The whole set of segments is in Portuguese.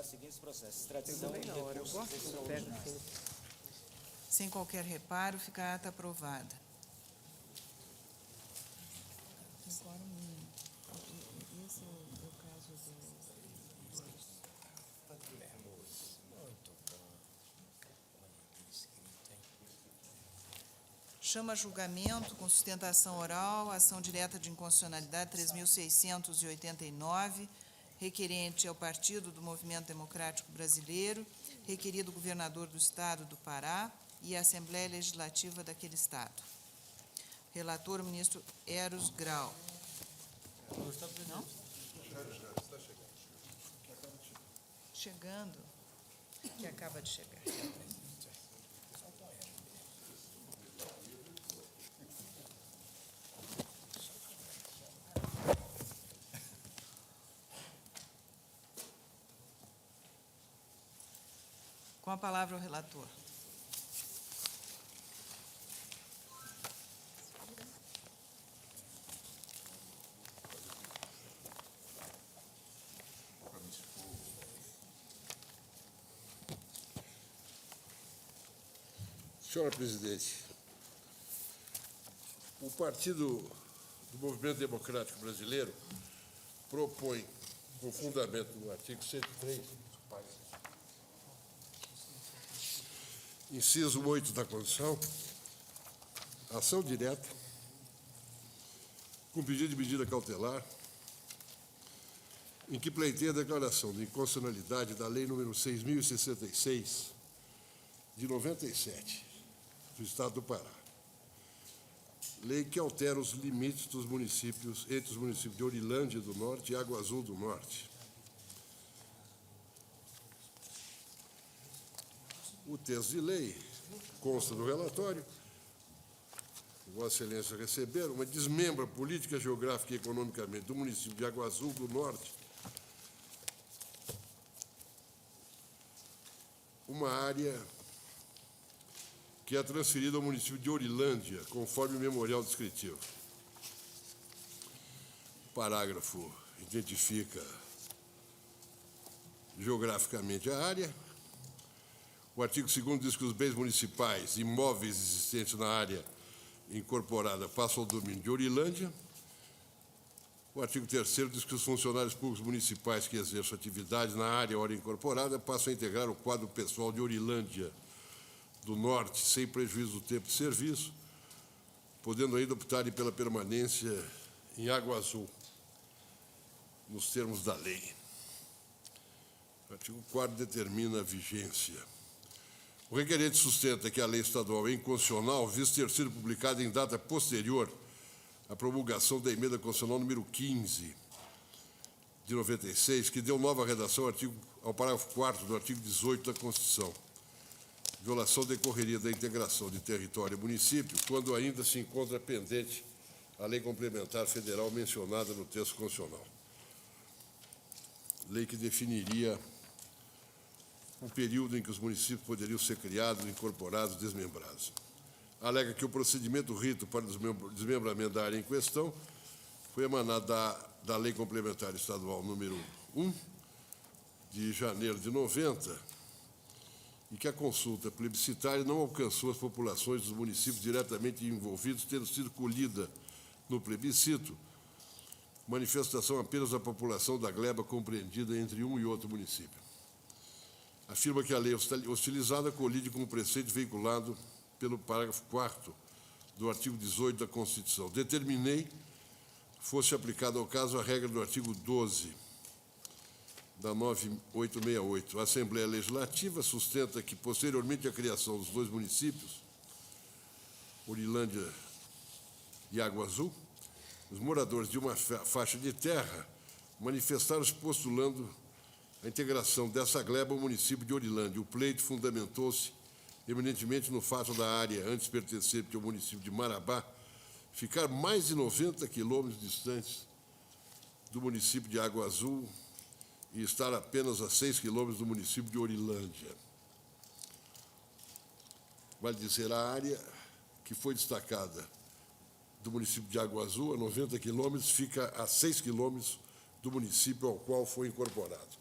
regular os seguintes processos: extradição e recursos extraordinários. Sem qualquer reparo, fica a ata aprovada. Agora, esse é o caso do... Chama a julgamento com sustentação oral, ação direta de inconstitucionalidade 3.689, requerente ao Partido do Movimento Democrático Brasileiro, requerido governador do Estado do Pará e a Assembleia Legislativa daquele Estado. Relator, o ministro Eros Grau. Não? Chegando. Que acaba de chegar. Com a palavra o relator. Senhora presidente, o Partido do Movimento Democrático Brasileiro propõe, com fundamento no artigo 103, inciso 8 da Constituição, ação direta, com pedido de medida cautelar, em que pleiteia a declaração de inconstitucionalidade da Lei número 6.066, de 97, do Estado do Pará. Lei que altera os limites dos municípios, entre os municípios de Orilândia do Norte e Água Azul do Norte. O texto de lei consta no relatório, Vossa Excelência receberam, mas desmembra política, geográfica e economicamente do município de Água Azul do Norte uma área que é transferida ao município de Orilândia, conforme o memorial descritivo. O parágrafo identifica geograficamente a área. O artigo 2º diz que os bens municipais, imóveis existentes na área incorporada, passam ao domínio de Orilândia. O artigo 3º diz que os funcionários públicos municipais que exerçam atividades na área hora incorporada passam a integrar o quadro pessoal de Orilândia do Norte, sem prejuízo do tempo de serviço, podendo ainda optarem pela permanência em Água Azul, nos termos da lei. O artigo 4º determina a vigência. O requerente sustenta que a lei estadual é inconstitucional, visto ter sido publicada em data posterior à promulgação da emenda constitucional número 15, de 96, que deu nova redação ao parágrafo 4º do artigo 18 da Constituição. Violação decorreria da integração de território e município, quando ainda se encontra pendente a lei complementar federal mencionada no texto constitucional. Lei que definiria o período em que os municípios poderiam ser criados, incorporados, desmembrados. Alega que o procedimento rito para o desmembramento da área em questão foi emanado da Lei Complementar Estadual número 1, de janeiro de 90, e que a consulta plebiscitária não alcançou as populações dos municípios diretamente envolvidos, tendo sido colhida no plebiscito manifestação apenas da população da gleba compreendida entre um e outro município. Afirma que a lei hostilizada colide com o preceito veiculado pelo parágrafo 4º do artigo 18 da Constituição. Determinei fosse aplicada ao caso a regra do artigo 12 da 9868. A Assembleia Legislativa sustenta que, posteriormente à criação dos dois municípios, Orilândia e Água Azul, os moradores de uma faixa de terra manifestaram-se postulando a integração dessa gleba ao município de Orilândia. O pleito fundamentou-se eminentemente no fato da área, antes pertencente ao município de Marabá, ficar mais de 90 quilômetros distantes do município de Água Azul e estar apenas a 6 quilômetros do município de Orilândia. Vale dizer, a área que foi destacada do município de Água Azul, a 90 quilômetros, fica a 6 quilômetros do município ao qual foi incorporado.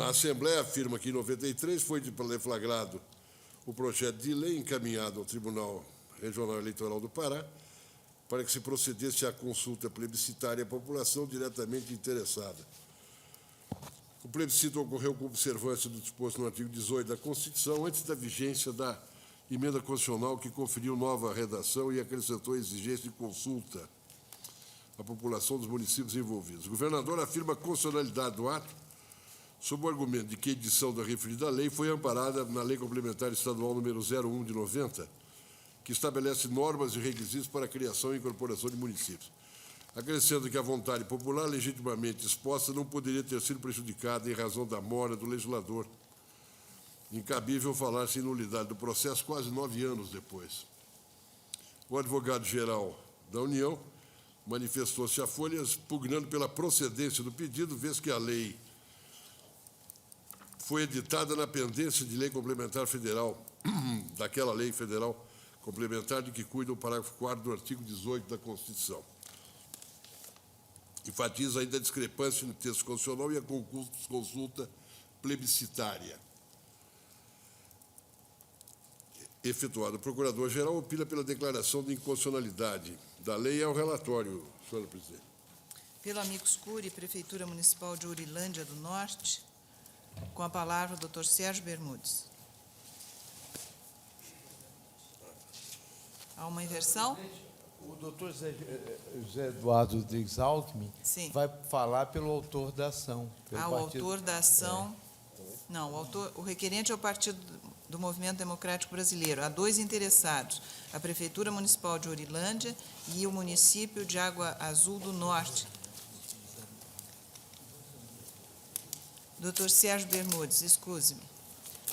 A Assembleia afirma que, em 93, foi deflagrado o projeto de lei encaminhado ao Tribunal Regional Eleitoral do Pará para que se procedesse à consulta plebiscitária à população diretamente interessada. O plebiscito ocorreu com observância do disposto no artigo 18 da Constituição, antes da vigência da emenda constitucional que conferiu nova redação e acrescentou a exigência de consulta à população dos municípios envolvidos. O governador afirma a constitucionalidade do ato sob o argumento de que a edição da referida lei foi amparada na Lei Complementar Estadual número 01 de 90, que estabelece normas e requisitos para a criação e incorporação de municípios. Acrescenta que a vontade popular legitimamente exposta não poderia ter sido prejudicada em razão da mora do legislador. Incabível falar-se em nulidade do processo quase 9 anos depois. O advogado-geral da União manifestou-se à Folha pugnando pela procedência do pedido, vez que a lei foi editada na pendência de lei complementar federal, daquela lei federal complementar de que cuida o parágrafo 4º do artigo 18 da Constituição. Enfatiza ainda a discrepância no texto constitucional e a consulta plebiscitária. Efetuado, o Procurador-Geral opina pela declaração de inconstitucionalidade da lei. É o relatório, senhora presidente. Pelo amicus curiae, Prefeitura Municipal de Urilândia do Norte, com a palavra o doutor Sérgio Bermudes. Há uma inversão? O doutor José Eduardo Rodrigues Alckmin Sim. vai falar pelo autor da ação. O autor da ação... Não, o requerente é o Partido do Movimento Democrático Brasileiro. Há 2 interessados, a Prefeitura Municipal de Urilândia e o município de Água Azul do Norte. Doutor Sérgio Bermudes, excuse-me.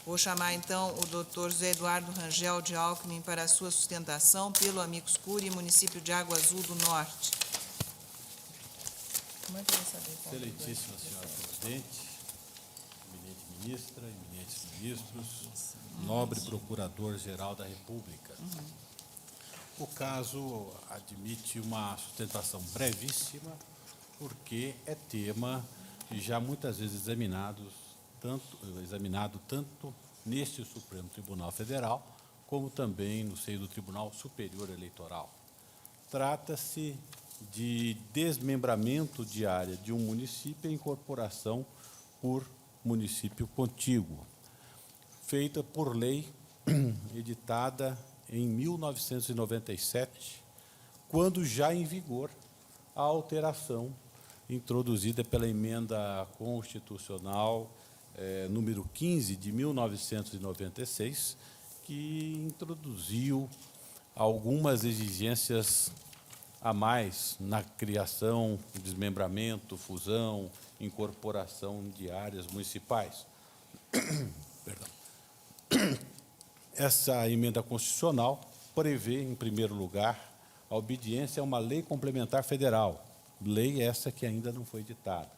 Vou chamar, então, o doutor José Eduardo Rangel de Alckmin para a sua sustentação pelo amicus curiae, município de Água Azul do Norte. Como é que eu vou saber? Excelentíssima senhora presidente, eminente ministra, eminentes ministros, nobre procurador-geral da República. O caso admite uma sustentação brevíssima, porque é tema já muitas vezes examinado tanto neste Supremo Tribunal Federal, como também no seio do Tribunal Superior Eleitoral. Trata-se de desmembramento de área de um município e incorporação por município contíguo, feita por lei editada em 1997, quando já em vigor a alteração introduzida pela emenda constitucional número 15 de 1996, que introduziu algumas exigências a mais na criação, desmembramento, fusão, incorporação de áreas municipais. Perdão. Essa emenda constitucional prevê, em primeiro lugar, a obediência a uma lei complementar federal, lei essa que ainda não foi editada.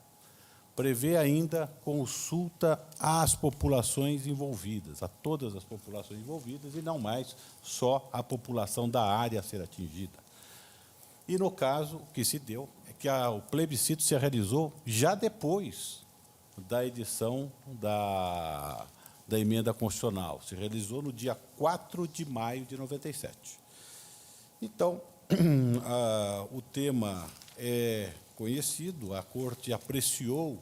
Prevê ainda consulta às populações envolvidas, a todas as populações envolvidas, e não mais só a população da área a ser atingida. E, no caso, o que se deu é que o plebiscito se realizou já depois da edição da emenda constitucional. Se realizou no dia 4 de maio de 97. Então, o tema é conhecido, a Corte apreciou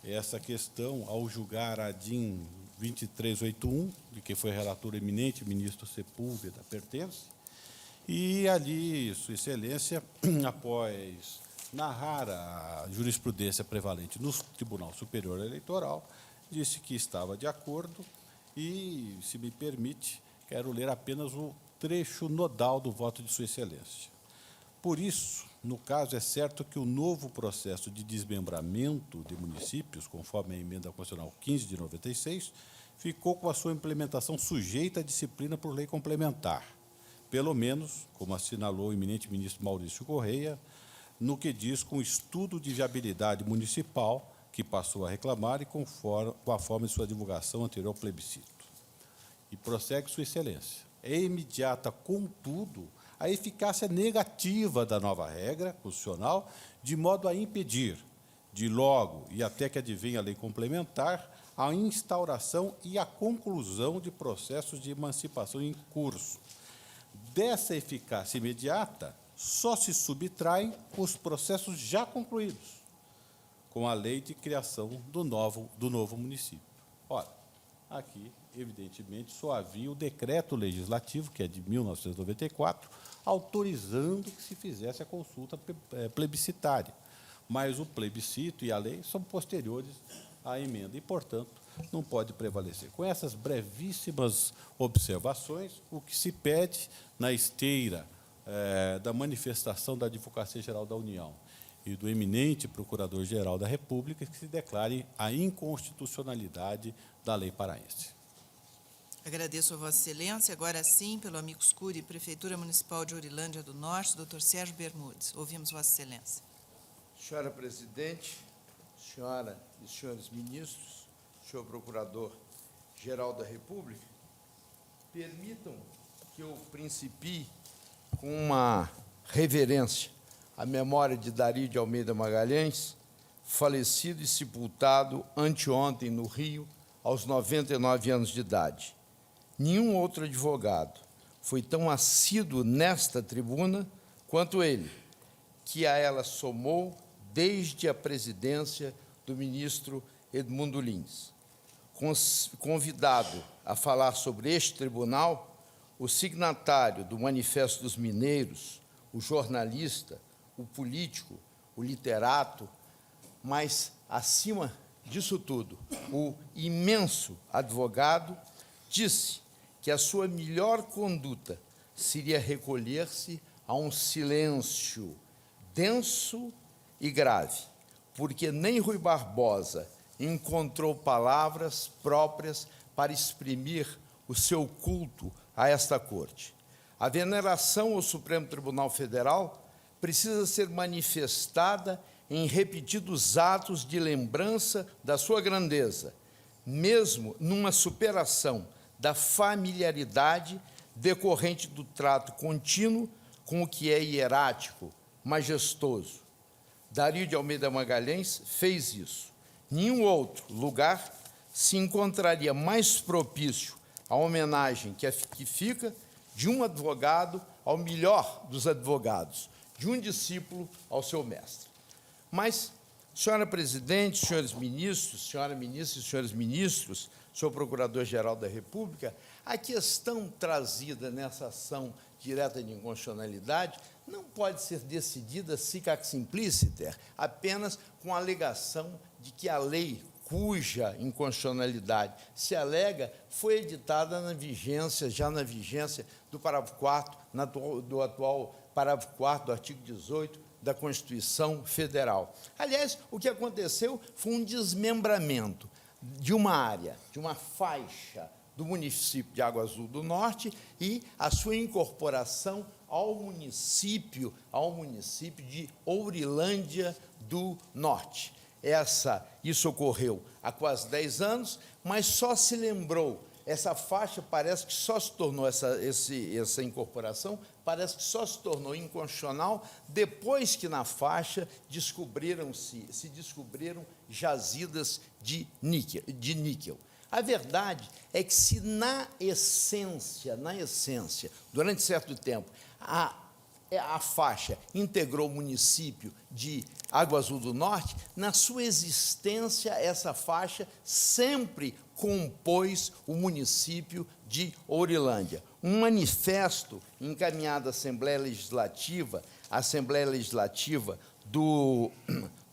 essa questão ao julgar a DIN 2381, de que foi relator eminente, ministro Sepúlveda pertence, e ali, Sua Excelência, após narrar a jurisprudência prevalente no Tribunal Superior Eleitoral, disse que estava de acordo e, se me permite, quero ler apenas o trecho nodal do voto de Sua Excelência. Por isso, no caso, é certo que o novo processo de desmembramento de municípios, conforme a emenda constitucional 15 de 96, ficou com a sua implementação sujeita à disciplina por lei complementar, pelo menos, como assinalou o eminente ministro Maurício Correia, no que diz com o estudo de viabilidade municipal que passou a reclamar e conforme sua divulgação anterior ao plebiscito. E prossegue Sua Excelência. É imediata, contudo, a eficácia negativa da nova regra constitucional, de modo a impedir, de logo e até que advenha a lei complementar, a instauração e a conclusão de processos de emancipação em curso. Dessa eficácia imediata, só se subtraem os processos já concluídos, com a lei de criação do novo município. Ora, aqui, evidentemente, só havia o decreto legislativo, que é de 1994, autorizando que se fizesse a consulta plebiscitária. Mas o plebiscito e a lei são posteriores à emenda e, portanto, não pode prevalecer. Com essas brevíssimas observações, o que se pede na esteira da manifestação da Advocacia Geral da União e do eminente Procurador-Geral da República é que se declare a inconstitucionalidade da lei paraense. Agradeço a Vossa Excelência. Agora sim, pelo amicus curiae, Prefeitura Municipal de Ourilândia do Norte, Dr. Sérgio Bermudes. Ouvimos Vossa Excelência. Senhora Presidente, senhora e senhores ministros, senhor Procurador-Geral da República, permitam que eu principie com uma reverência à memória de Dario de Almeida Magalhães, falecido e sepultado anteontem no Rio, aos 99 anos de idade. Nenhum outro advogado foi tão assíduo nesta tribuna quanto ele, que a ela somou desde a presidência do ministro Edmundo Lins. Convidado a falar sobre este tribunal, o signatário do Manifesto dos Mineiros, o jornalista, o político, o literato, mas, acima disso tudo, o imenso advogado, disse que a sua melhor conduta seria recolher-se a um silêncio denso e grave, porque nem Rui Barbosa encontrou palavras próprias para exprimir o seu culto a esta corte. A veneração ao Supremo Tribunal Federal precisa ser manifestada em repetidos atos de lembrança da sua grandeza, mesmo numa superação da familiaridade decorrente do trato contínuo com o que é hierático, majestoso. Dario de Almeida Magalhães fez isso. Nenhum outro lugar se encontraria mais propício à homenagem que fica de um advogado ao melhor dos advogados, de um discípulo ao seu mestre. Mas, senhora Presidente, senhores ministros, senhora ministra e senhores ministros, senhor Procurador-Geral da República, a questão trazida nessa ação direta de inconstitucionalidade não pode ser decidida sic simpliciter, apenas com a alegação de que a lei cuja inconstitucionalidade se alega foi editada já na vigência do parágrafo 4º, do atual parágrafo 4º do artigo 18 da Constituição Federal. Aliás, o que aconteceu foi um desmembramento de uma área, de uma faixa do município de Água Azul do Norte e a sua incorporação ao município de Ourilândia do Norte. Isso ocorreu há quase 10 anos, mas só se lembrou, essa faixa parece que só se tornou, essa incorporação parece que só se tornou inconstitucional depois que na faixa se descobriram jazidas de níquel. A verdade é que se na essência, durante certo tempo, a faixa integrou o município de Água Azul do Norte, na sua existência, essa faixa sempre compôs o município de Ourilândia. Um manifesto encaminhado à Assembleia Legislativa do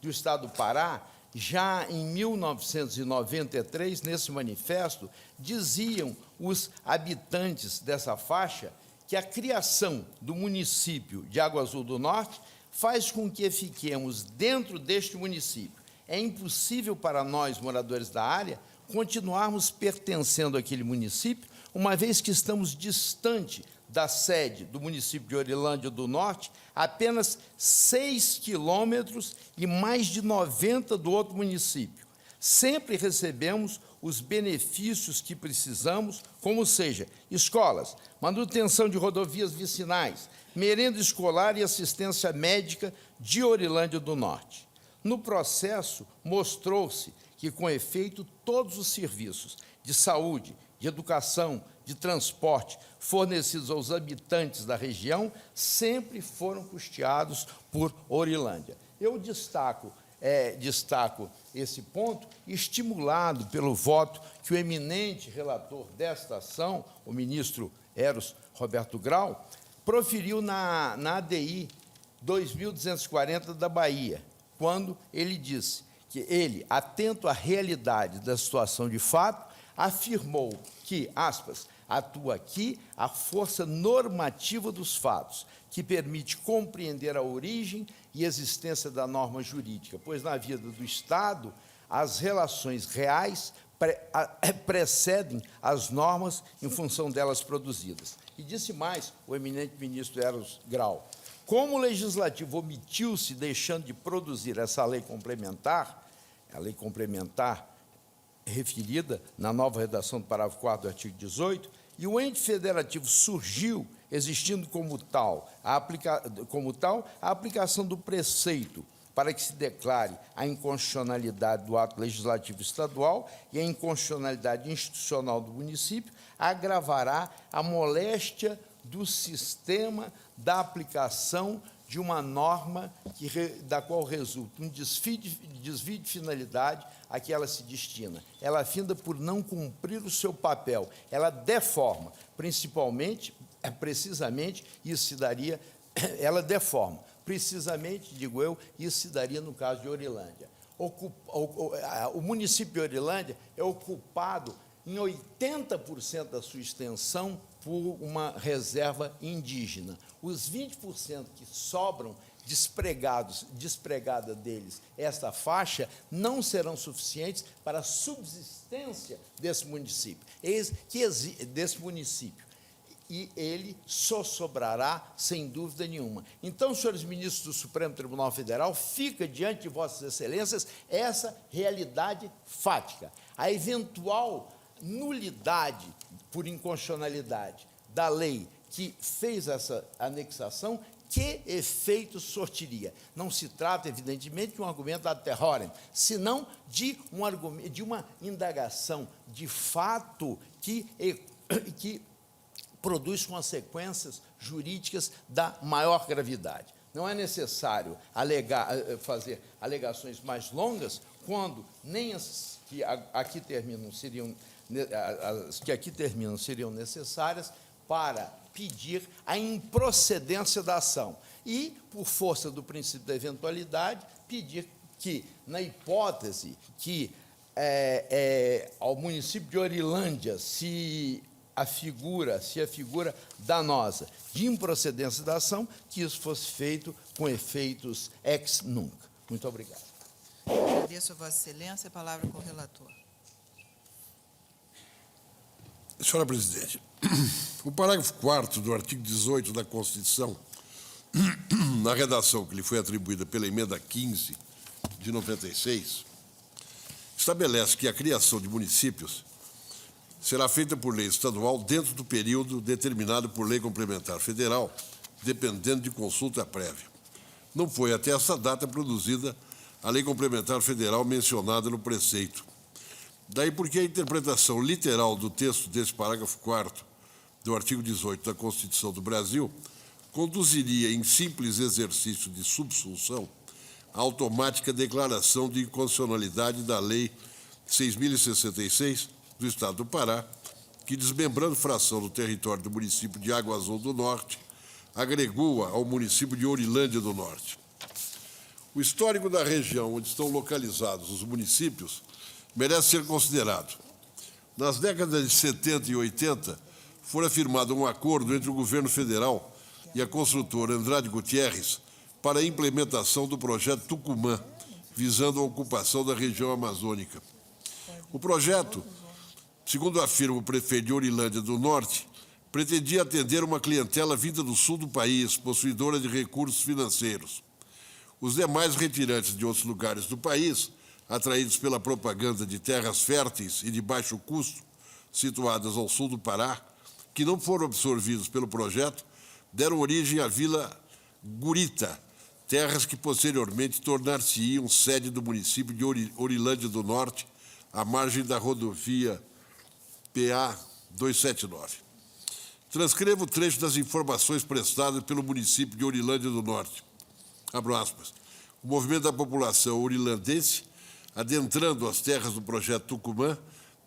Estado do Pará, já em 1993, nesse manifesto, diziam os habitantes dessa faixa que a criação do município de Água Azul do Norte faz com que fiquemos dentro deste município. É impossível para nós, moradores da área, continuarmos pertencendo àquele município, uma vez que estamos distante da sede do município de Ourilândia do Norte, apenas 6 quilômetros e mais de 90 do outro município. Sempre recebemos os benefícios que precisamos, como seja, escolas, manutenção de rodovias vicinais, merenda escolar e assistência médica de Ourilândia do Norte. No processo, mostrou-se que, com efeito, todos os serviços de saúde, de educação, de transporte fornecidos aos habitantes da região sempre foram custeados por Orilândia. Eu destaco esse ponto, estimulado pelo voto que o eminente relator desta ação, o ministro Eros Roberto Grau, proferiu na ADI 2240 da Bahia, quando ele disse que ele, atento à realidade da situação de fato, afirmou que, aspas, atua aqui a força normativa dos fatos, que permite compreender a origem e existência da norma jurídica, pois na vida do Estado as relações reais precedem as normas em função delas produzidas. E disse mais o eminente ministro Eros Grau: como o Legislativo omitiu-se deixando de produzir essa lei complementar, a lei complementar referida na nova redação do parágrafo 4º do artigo 18, e o ente federativo surgiu, existindo como tal a aplicação do preceito para que se declare a inconstitucionalidade do ato legislativo estadual e a inconstitucionalidade institucional do município, agravará a moléstia do sistema da aplicação de uma norma da qual resulta um desvio de finalidade a que ela se destina. Ela finda por não cumprir o seu papel. Ela deforma, precisamente, isso se daria, ela deforma, precisamente, digo eu, isso se daria no caso de Orilândia. O município de Orilândia é ocupado em 80% da sua extensão por uma reserva indígena. Os 20% que sobram despregada deles, esta faixa, não serão suficientes para a subsistência desse município. E ele só sobrará, sem dúvida nenhuma. Então, senhores ministros do Supremo Tribunal Federal, fica diante de vossas excelências essa realidade fática. A eventual nulidade por inconstitucionalidade da lei que fez essa anexação, que efeito sortiria? Não se trata, evidentemente, de um argumento ad terrorem, senão de uma indagação de fato que produz consequências jurídicas da maior gravidade. Não é necessário fazer alegações mais longas, quando nem as que aqui terminam seriam necessárias para pedir a improcedência da ação e, por força do princípio da eventualidade, pedir que, na hipótese que ao município de Orilândia se afigura danosa de improcedência da ação, que isso fosse feito com efeitos ex nunc. Muito obrigado. Agradeço a Vossa Excelência. A palavra com o relator. Senhora presidente, o parágrafo 4º do artigo 18 da Constituição, na redação que lhe foi atribuída pela emenda 15 de 96, estabelece que a criação de municípios será feita por lei estadual dentro do período determinado por lei complementar federal, dependendo de consulta prévia. Não foi até essa data produzida a lei complementar federal mencionada no preceito. Daí porque a interpretação literal do texto desse parágrafo 4º do artigo 18 da Constituição do Brasil conduziria, em simples exercício de subsunção, a automática declaração de inconstitucionalidade da Lei 6.066 do Estado do Pará, que, desmembrando fração do território do município de Água Azul do Norte, agregou-a ao município de Orilândia do Norte. O histórico da região onde estão localizados os municípios merece ser considerado. Nas décadas de 70 e 80, fora firmado um acordo entre o governo federal e a construtora Andrade Gutierrez para a implementação do projeto Tucumã, visando a ocupação da região amazônica. O projeto, segundo afirma o prefeito de Orilândia do Norte, pretendia atender uma clientela vinda do sul do país, possuidora de recursos financeiros. Os demais retirantes de outros lugares do país, atraídos pela propaganda de terras férteis e de baixo custo, situadas ao sul do Pará, que não foram absorvidos pelo projeto, deram origem à Vila Gurita, terras que posteriormente tornar-se-iam sede do município de Orilândia do Norte, à margem da rodovia PA 279. Transcrevo o trecho das informações prestadas pelo município de Orilândia do Norte. Abro aspas. O movimento da população orilandense, adentrando as terras do projeto Tucumã,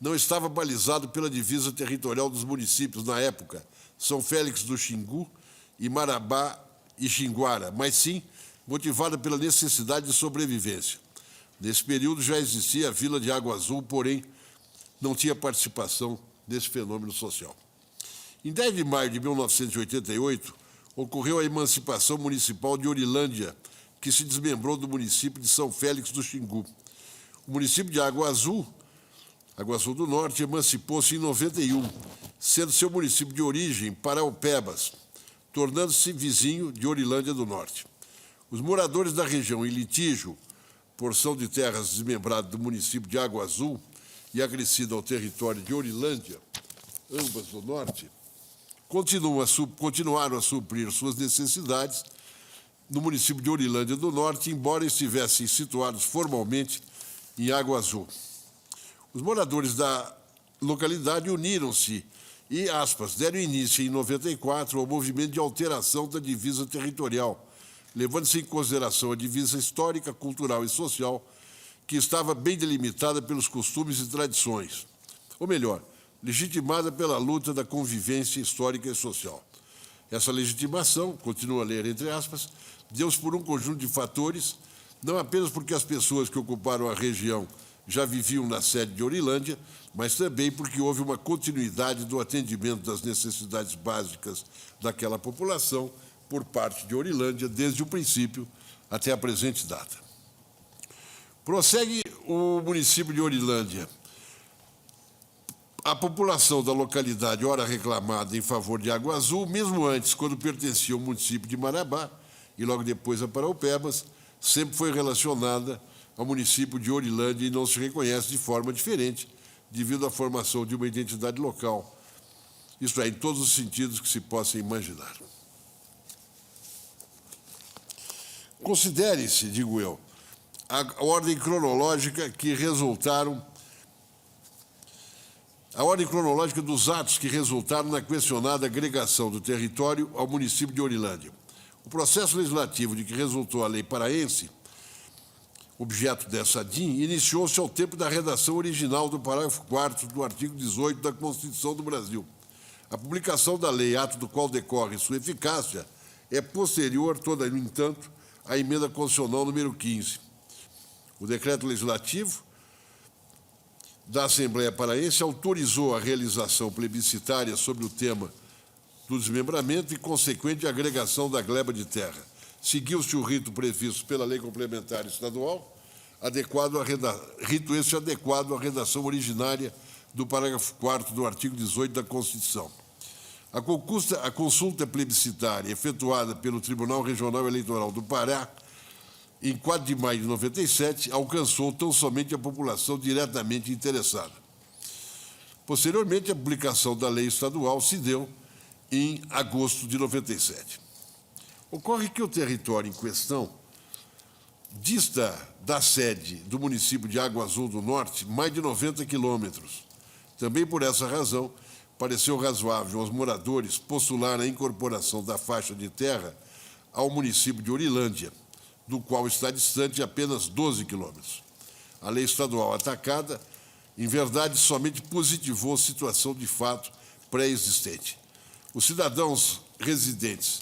não estava balizado pela divisa territorial dos municípios na época, São Félix do Xingu e Marabá e Xinguara, mas sim motivada pela necessidade de sobrevivência. Nesse período já existia a Vila de Água Azul, porém não tinha participação nesse fenômeno social. Em 10 de maio de 1988, ocorreu a emancipação municipal de Orilândia, que se desmembrou do município de São Félix do Xingu. O município de Água Azul do Norte, emancipou-se em 91, sendo seu município de origem Paraupebas, tornando-se vizinho de Orilândia do Norte. Os moradores da região em litígio, porção de terras desmembrada do município de Água Azul e acrescida ao território de Orilândia, ambas do Norte, continuaram a suprir suas necessidades no município de Orilândia do Norte, embora estivessem situados formalmente em Água Azul. Os moradores da localidade uniram-se e, aspas, deram início em 94 ao movimento de alteração da divisa territorial, levando-se em consideração a divisa histórica, cultural e social, que estava bem delimitada pelos costumes e tradições, ou melhor, legitimada pela luta da convivência histórica e social. Essa legitimação, continua a ler entre aspas, deu-se por um conjunto de fatores, não apenas porque as pessoas que ocuparam a região já viviam na sede de Orilândia, mas também porque houve uma continuidade do atendimento das necessidades básicas daquela população por parte de Orilândia, desde o princípio até a presente data. Prossegue o município de Orilândia. A população da localidade, ora reclamada em favor de Água Azul, mesmo antes, quando pertencia ao município de Marabá, e logo depois a Paraupebas, sempre foi relacionada ao município de Orilândia e não se reconhece de forma diferente, devido à formação de uma identidade local, isto é, em todos os sentidos que se possa imaginar. Considere-se, digo eu, a ordem cronológica dos atos que resultaram na questionada agregação do território ao município de Orilândia. O processo legislativo de que resultou a lei paraense, objeto dessa DIN, iniciou-se ao tempo da redação original do parágrafo 4º do artigo 18 da Constituição do Brasil. A publicação da lei, ato do qual decorre sua eficácia, é posterior, no entanto, à emenda constitucional número 15. O decreto legislativo da Assembleia Paraense autorizou a realização plebiscitária sobre o tema do desmembramento e consequente agregação da gleba de terra. Seguiu-se o rito previsto pela Lei Complementar Estadual, rito esse adequado à redação originária do parágrafo 4º do artigo 18 da Constituição. A consulta plebiscitária efetuada pelo Tribunal Regional Eleitoral do Pará, em 4 de maio de 97, alcançou tão somente a população diretamente interessada. Posteriormente, a publicação da lei estadual se deu em agosto de 97. Ocorre que o território em questão dista da sede do município de Água Azul do Norte mais de 90 quilômetros. Também por essa razão, pareceu razoável aos moradores postular a incorporação da faixa de terra ao município de Orilândia, do qual está distante apenas 12 quilômetros. A lei estadual atacada, em verdade, somente positivou a situação de fato pré-existente. Os cidadãos residentes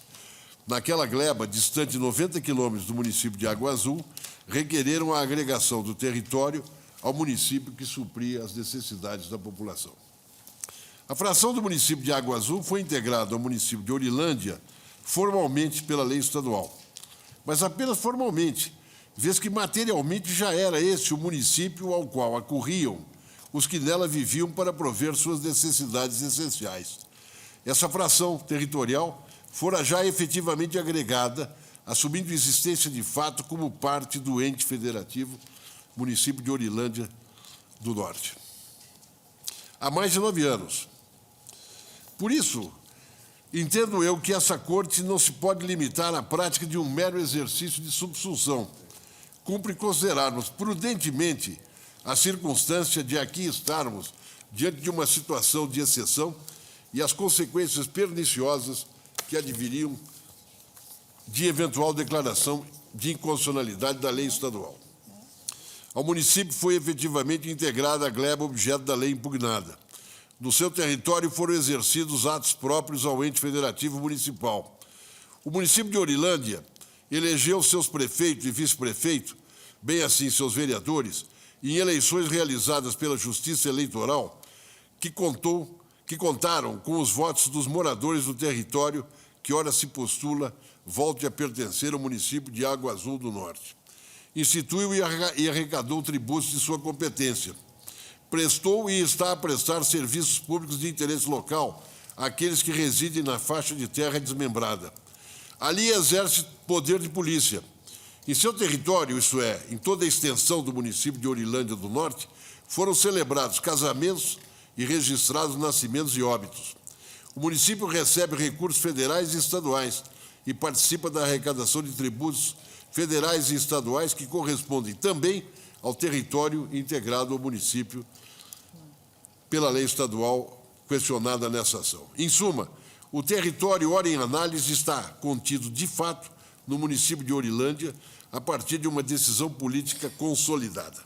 naquela gleba, distante 90 quilômetros do município de Água Azul, requereram a agregação do território ao município que supria as necessidades da população. A fração do município de Água Azul foi integrada ao município de Orilândia formalmente pela lei estadual, mas apenas formalmente, vez que materialmente já era esse o município ao qual acorriam os que nela viviam para prover suas necessidades essenciais. Essa fração territorial fora já efetivamente agregada, assumindo existência de fato como parte do ente federativo, município de Orilândia do Norte. Há mais de 9 anos. Por isso, Entendo eu que essa Corte não se pode limitar à prática de um mero exercício de subsunção. Cumpre considerarmos prudentemente a circunstância de aqui estarmos diante de uma situação de exceção e as consequências perniciosas que adviriam de eventual declaração de inconstitucionalidade da lei estadual. Ao município foi efetivamente integrada a gleba objeto da lei impugnada. No seu território foram exercidos atos próprios ao ente federativo municipal. O município de Orilândia elegeu seus prefeitos e vice-prefeito, bem assim seus vereadores, em eleições realizadas pela Justiça Eleitoral, que contaram com os votos dos moradores do território que ora se postula volte a pertencer ao município de Água Azul do Norte. Instituiu e arrecadou tributos de sua competência. Prestou e está a prestar serviços públicos de interesse local àqueles que residem na faixa de terra desmembrada. Ali exerce poder de polícia. Em seu território, isto é, em toda a extensão do município de Orilândia do Norte, foram celebrados casamentos e registrados nascimentos e óbitos. O município recebe recursos federais e estaduais e participa da arrecadação de tributos federais e estaduais que correspondem também ao território integrado ao município pela lei estadual questionada nessa ação. Em suma, o território ora em análise está contido, de fato, no município de Orilândia, a partir de uma decisão política consolidada.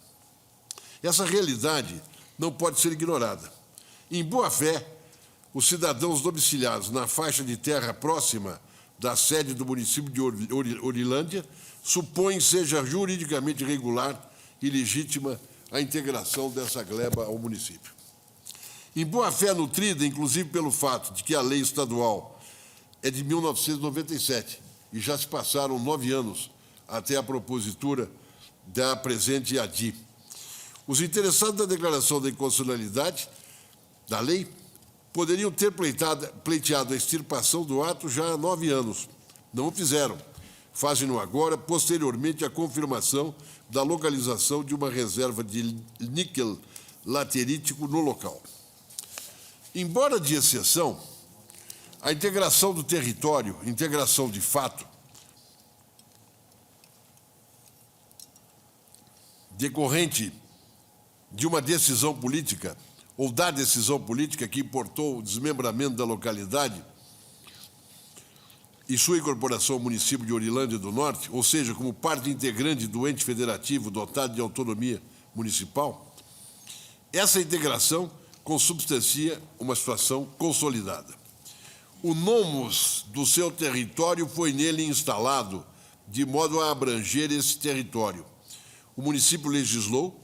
Essa realidade não pode ser ignorada. Em boa fé, os cidadãos domiciliados na faixa de terra próxima da sede do município de Orilândia supõem seja juridicamente regular e legítima a integração dessa gleba ao município. Em boa fé nutrida, inclusive pelo fato de que a lei estadual é de 1997 e já se passaram 9 anos até a propositura da presente ADI. Os interessados da declaração da inconstitucionalidade da lei poderiam ter pleiteado a extirpação do ato já há 9 anos. Não o fizeram. Fazem-no agora, posteriormente à confirmação da localização de uma reserva de níquel laterítico no local. Embora de exceção, a integração do território, integração de fato, decorrente de uma decisão política, ou da decisão política que importou o desmembramento da localidade e sua incorporação ao município de Orilândia do Norte, ou seja, como parte integrante do ente federativo dotado de autonomia municipal, essa integração consubstancia uma situação consolidada. O nomos do seu território foi nele instalado, de modo a abranger esse território. O município legislou,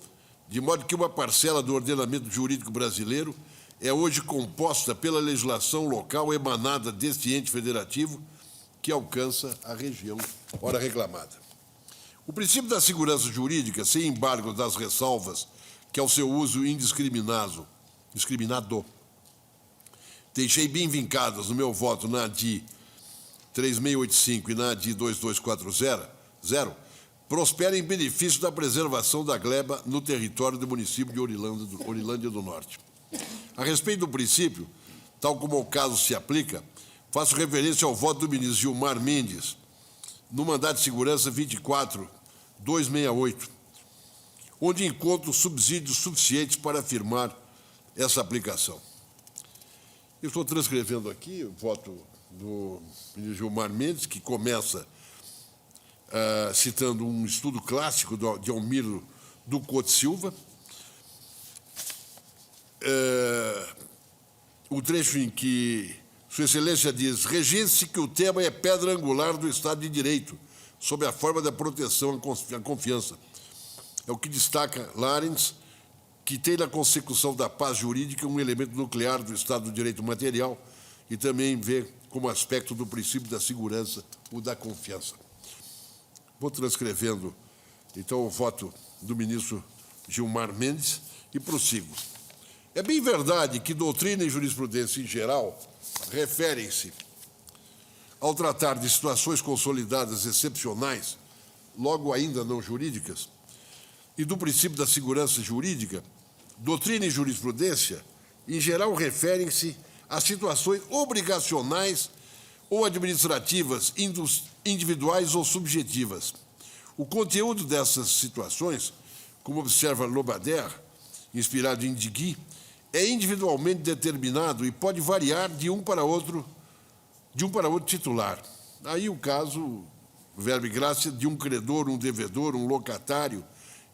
de modo que uma parcela do ordenamento jurídico brasileiro é hoje composta pela legislação local emanada deste ente federativo que alcança a região ora reclamada. O princípio da segurança jurídica, sem embargo das ressalvas que ao seu uso indiscriminado, deixei bem vincadas no meu voto na ADI 3685 e na ADI 2240, prospera em benefício da preservação da gleba no território do município de Orilândia do Norte. A respeito do princípio, tal como o caso se aplica, faço referência ao voto do ministro Gilmar Mendes, no mandato de segurança 24268, onde encontro subsídios suficientes para afirmar essa aplicação. Eu estou transcrevendo aqui o voto do ministro Gilmar Mendes, que começa citando um estudo clássico de Almiro do Couto Silva, o trecho em que Sua Excelência diz: regisse que o tema é pedra angular do Estado de Direito, sob a forma da proteção à confiança. É o que destaca Larens, que tem na consecução da paz jurídica um elemento nuclear do Estado do Direito material e também vê como aspecto do princípio da segurança o da confiança. Vou transcrevendo, então, o voto do ministro Gilmar Mendes e prossigo. É bem verdade que doutrina e jurisprudência em geral referem-se, ao tratar de situações consolidadas excepcionais, logo ainda não jurídicas, e do princípio da segurança jurídica, doutrina e jurisprudência, em geral, referem-se a situações obrigacionais ou administrativas, individuais ou subjetivas. O conteúdo dessas situações, como observa Lobader, inspirado em Digui, é individualmente determinado e pode variar de um para outro titular. Aí o caso, verbo e graça, de um credor, um devedor, um locatário,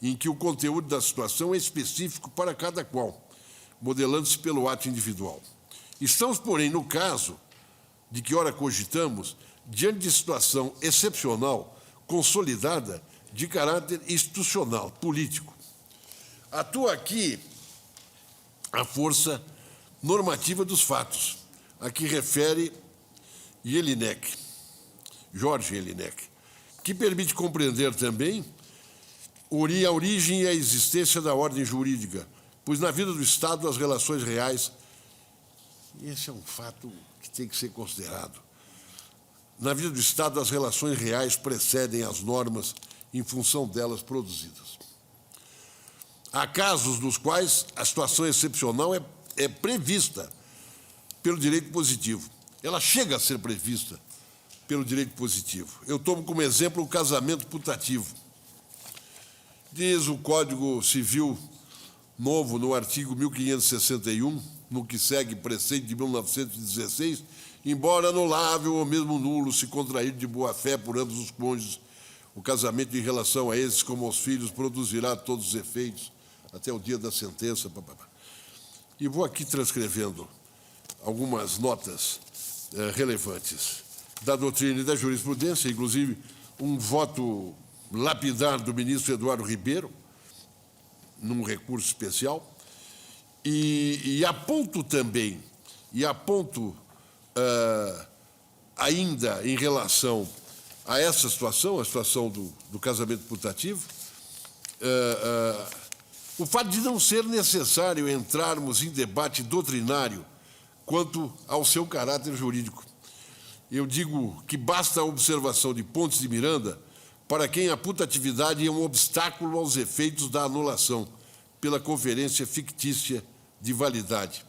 em que o conteúdo da situação é específico para cada qual, modelando-se pelo ato individual. Estamos, porém, no caso de que ora cogitamos, diante de situação excepcional, consolidada, de caráter institucional, político. Atua aqui a força normativa dos fatos, a que refere Jorge Jelinek, que permite compreender também a origem e a existência da ordem jurídica, pois na vida do Estado as relações reais, esse é um fato que tem que ser considerado, na vida do Estado as relações reais precedem as normas em função delas produzidas. Há casos nos quais a situação excepcional é prevista pelo direito positivo. Ela chega a ser prevista pelo direito positivo. Eu tomo como exemplo o casamento putativo. Diz o Código Civil Novo, no artigo 1561, no que segue preceito de 1916, embora anulável ou mesmo nulo, se contraído de boa-fé por ambos os cônjuges, o casamento em relação a esses como aos filhos produzirá todos os efeitos até o dia da sentença. E vou aqui transcrevendo algumas notas relevantes da doutrina e da jurisprudência, inclusive um voto lapidar do ministro Eduardo Ribeiro, num recurso especial, e aponto também, ainda em relação a essa situação, a situação do casamento putativo, o fato de não ser necessário entrarmos em debate doutrinário quanto ao seu caráter jurídico. Eu digo que basta a observação de Pontes de Miranda para quem a putatividade é um obstáculo aos efeitos da anulação pela conferência fictícia de validade.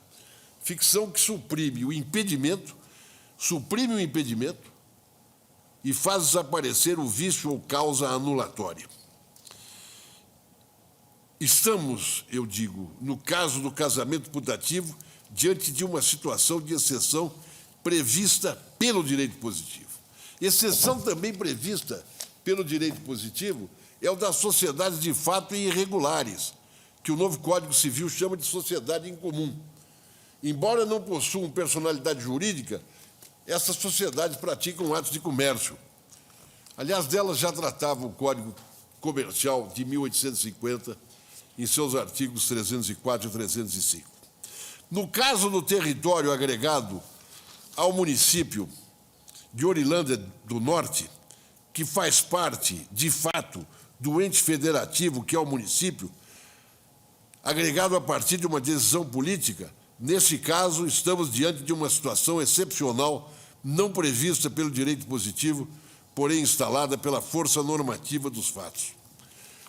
Ficção que suprime o impedimento e faz desaparecer o vício ou causa anulatória. Estamos, eu digo, no caso do casamento putativo, diante de uma situação de exceção prevista pelo direito positivo. Exceção também prevista pelo direito positivo é o das sociedades de fato irregulares, que o novo Código Civil chama de sociedade em comum. Embora não possuam personalidade jurídica, essas sociedades praticam atos de comércio. Aliás, delas já tratava o Código Comercial de 1850, em seus artigos 304 e 305. No caso do território agregado ao município de Orilândia do Norte, que faz parte, de fato, do ente federativo que é o município, agregado a partir de uma decisão política, nesse caso, estamos diante de uma situação excepcional, não prevista pelo direito positivo, porém instalada pela força normativa dos fatos.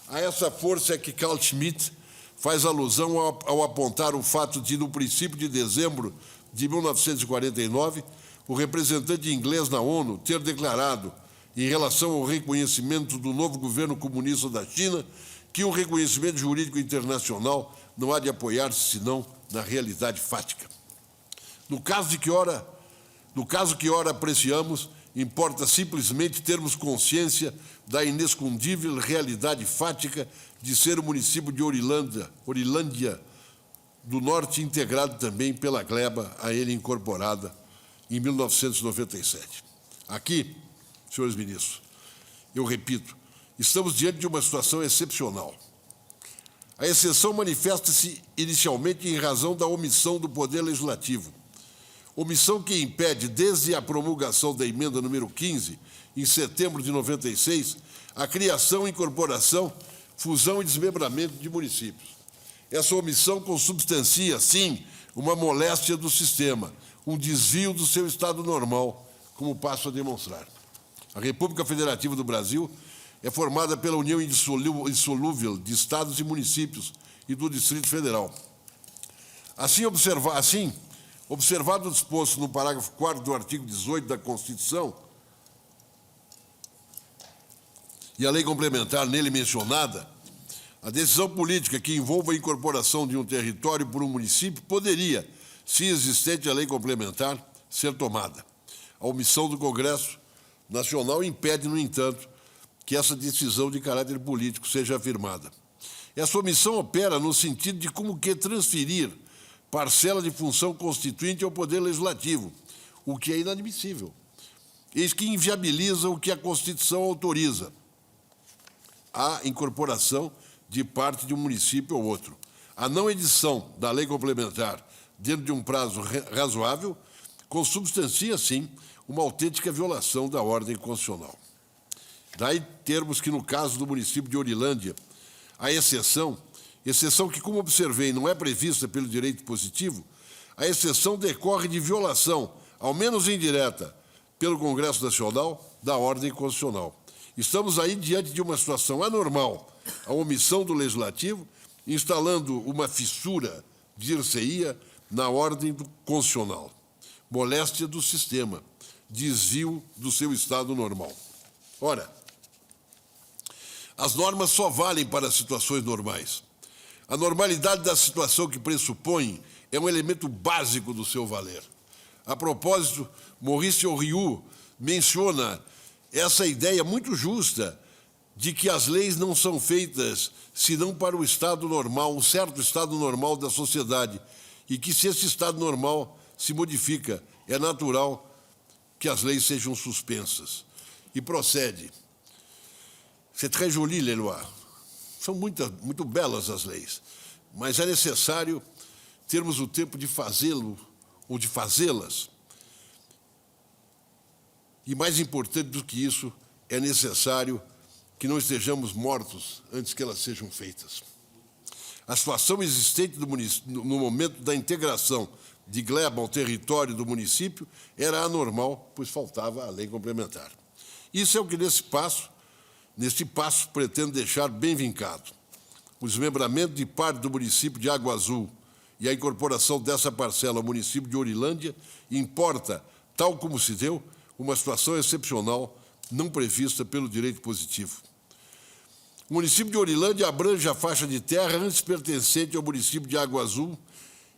A essa força é que Carl Schmitt faz alusão ao apontar o fato de, no princípio de dezembro de 1949, o representante inglês na ONU ter declarado, em relação ao reconhecimento do novo governo comunista da China, que o reconhecimento jurídico internacional não há de apoiar-se senão na realidade fática. No caso que ora apreciamos, importa simplesmente termos consciência da inescondível realidade fática de ser o município de Orilândia do Norte, integrado também pela gleba a ele incorporada em 1997. Aqui, senhores ministros, eu repito, estamos diante de uma situação excepcional. A exceção manifesta-se inicialmente em razão da omissão do Poder Legislativo, omissão que impede, desde a promulgação da emenda número 15, em setembro de 96, a criação, incorporação, fusão e desmembramento de municípios. Essa omissão consubstancia, sim, uma moléstia do sistema, um desvio do seu estado normal, como passo a demonstrar. A República Federativa do Brasil é formada pela união indissolúvel de estados e municípios e do Distrito Federal. Assim, Observado o disposto no parágrafo 4º do artigo 18 da Constituição e a lei complementar nele mencionada, a decisão política que envolva a incorporação de um território por um município poderia, se existente a lei complementar, ser tomada. A omissão do Congresso Nacional impede, no entanto, que essa decisão de caráter político seja afirmada. Essa omissão opera no sentido de como que transferir parcela de função constituinte ao Poder Legislativo, o que é inadmissível. Eis que inviabiliza o que a Constituição autoriza, a incorporação de parte de um município ou outro. A não edição da lei complementar dentro de um prazo razoável consubstancia, sim, uma autêntica violação da ordem constitucional. Daí termos que, no caso do município de Orilândia, a exceção que, como observei, não é prevista pelo direito positivo, a exceção decorre de violação, ao menos indireta, pelo Congresso Nacional, da ordem constitucional. Estamos aí diante de uma situação anormal, a omissão do Legislativo, instalando uma fissura, dir-se-ia, na ordem constitucional. Moléstia do sistema, desvio do seu estado normal. Ora, as normas só valem para situações normais. A normalidade da situação que pressupõe é um elemento básico do seu valer. A propósito, Maurice Henriot menciona essa ideia muito justa de que as leis não são feitas senão para o estado normal, um certo estado normal da sociedade, e que se esse estado normal se modifica, é natural que as leis sejam suspensas. E procede. C'est très joli, les lois. São muito belas as leis, mas é necessário termos o tempo de fazê-lo ou de fazê-las. E mais importante do que isso, é necessário que não estejamos mortos antes que elas sejam feitas. A situação existente no momento da integração de Gleba ao território do município era anormal, pois faltava a lei complementar. Isso é o que neste passo pretendo deixar bem vincado. O desmembramento de parte do município de Água Azul e a incorporação dessa parcela ao município de Orilândia importa, tal como se deu, uma situação excepcional não prevista pelo direito positivo. O município de Orilândia abrange a faixa de terra antes pertencente ao município de Água Azul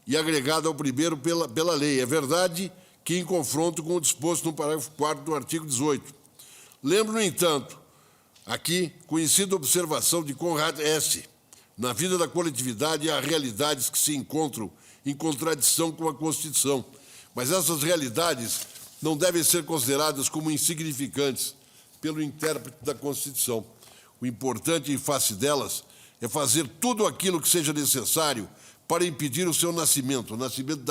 e agregada ao primeiro pela lei. É verdade que em confronto com o disposto no parágrafo 4º do artigo 18. Lembro, no entanto, aqui, conhecida observação de Conrad Hesse, na vida da coletividade há realidades que se encontram em contradição com a Constituição, mas essas realidades não devem ser consideradas como insignificantes pelo intérprete da Constituição. O importante em face delas é fazer tudo aquilo que seja necessário para impedir o seu nascimento, o nascimento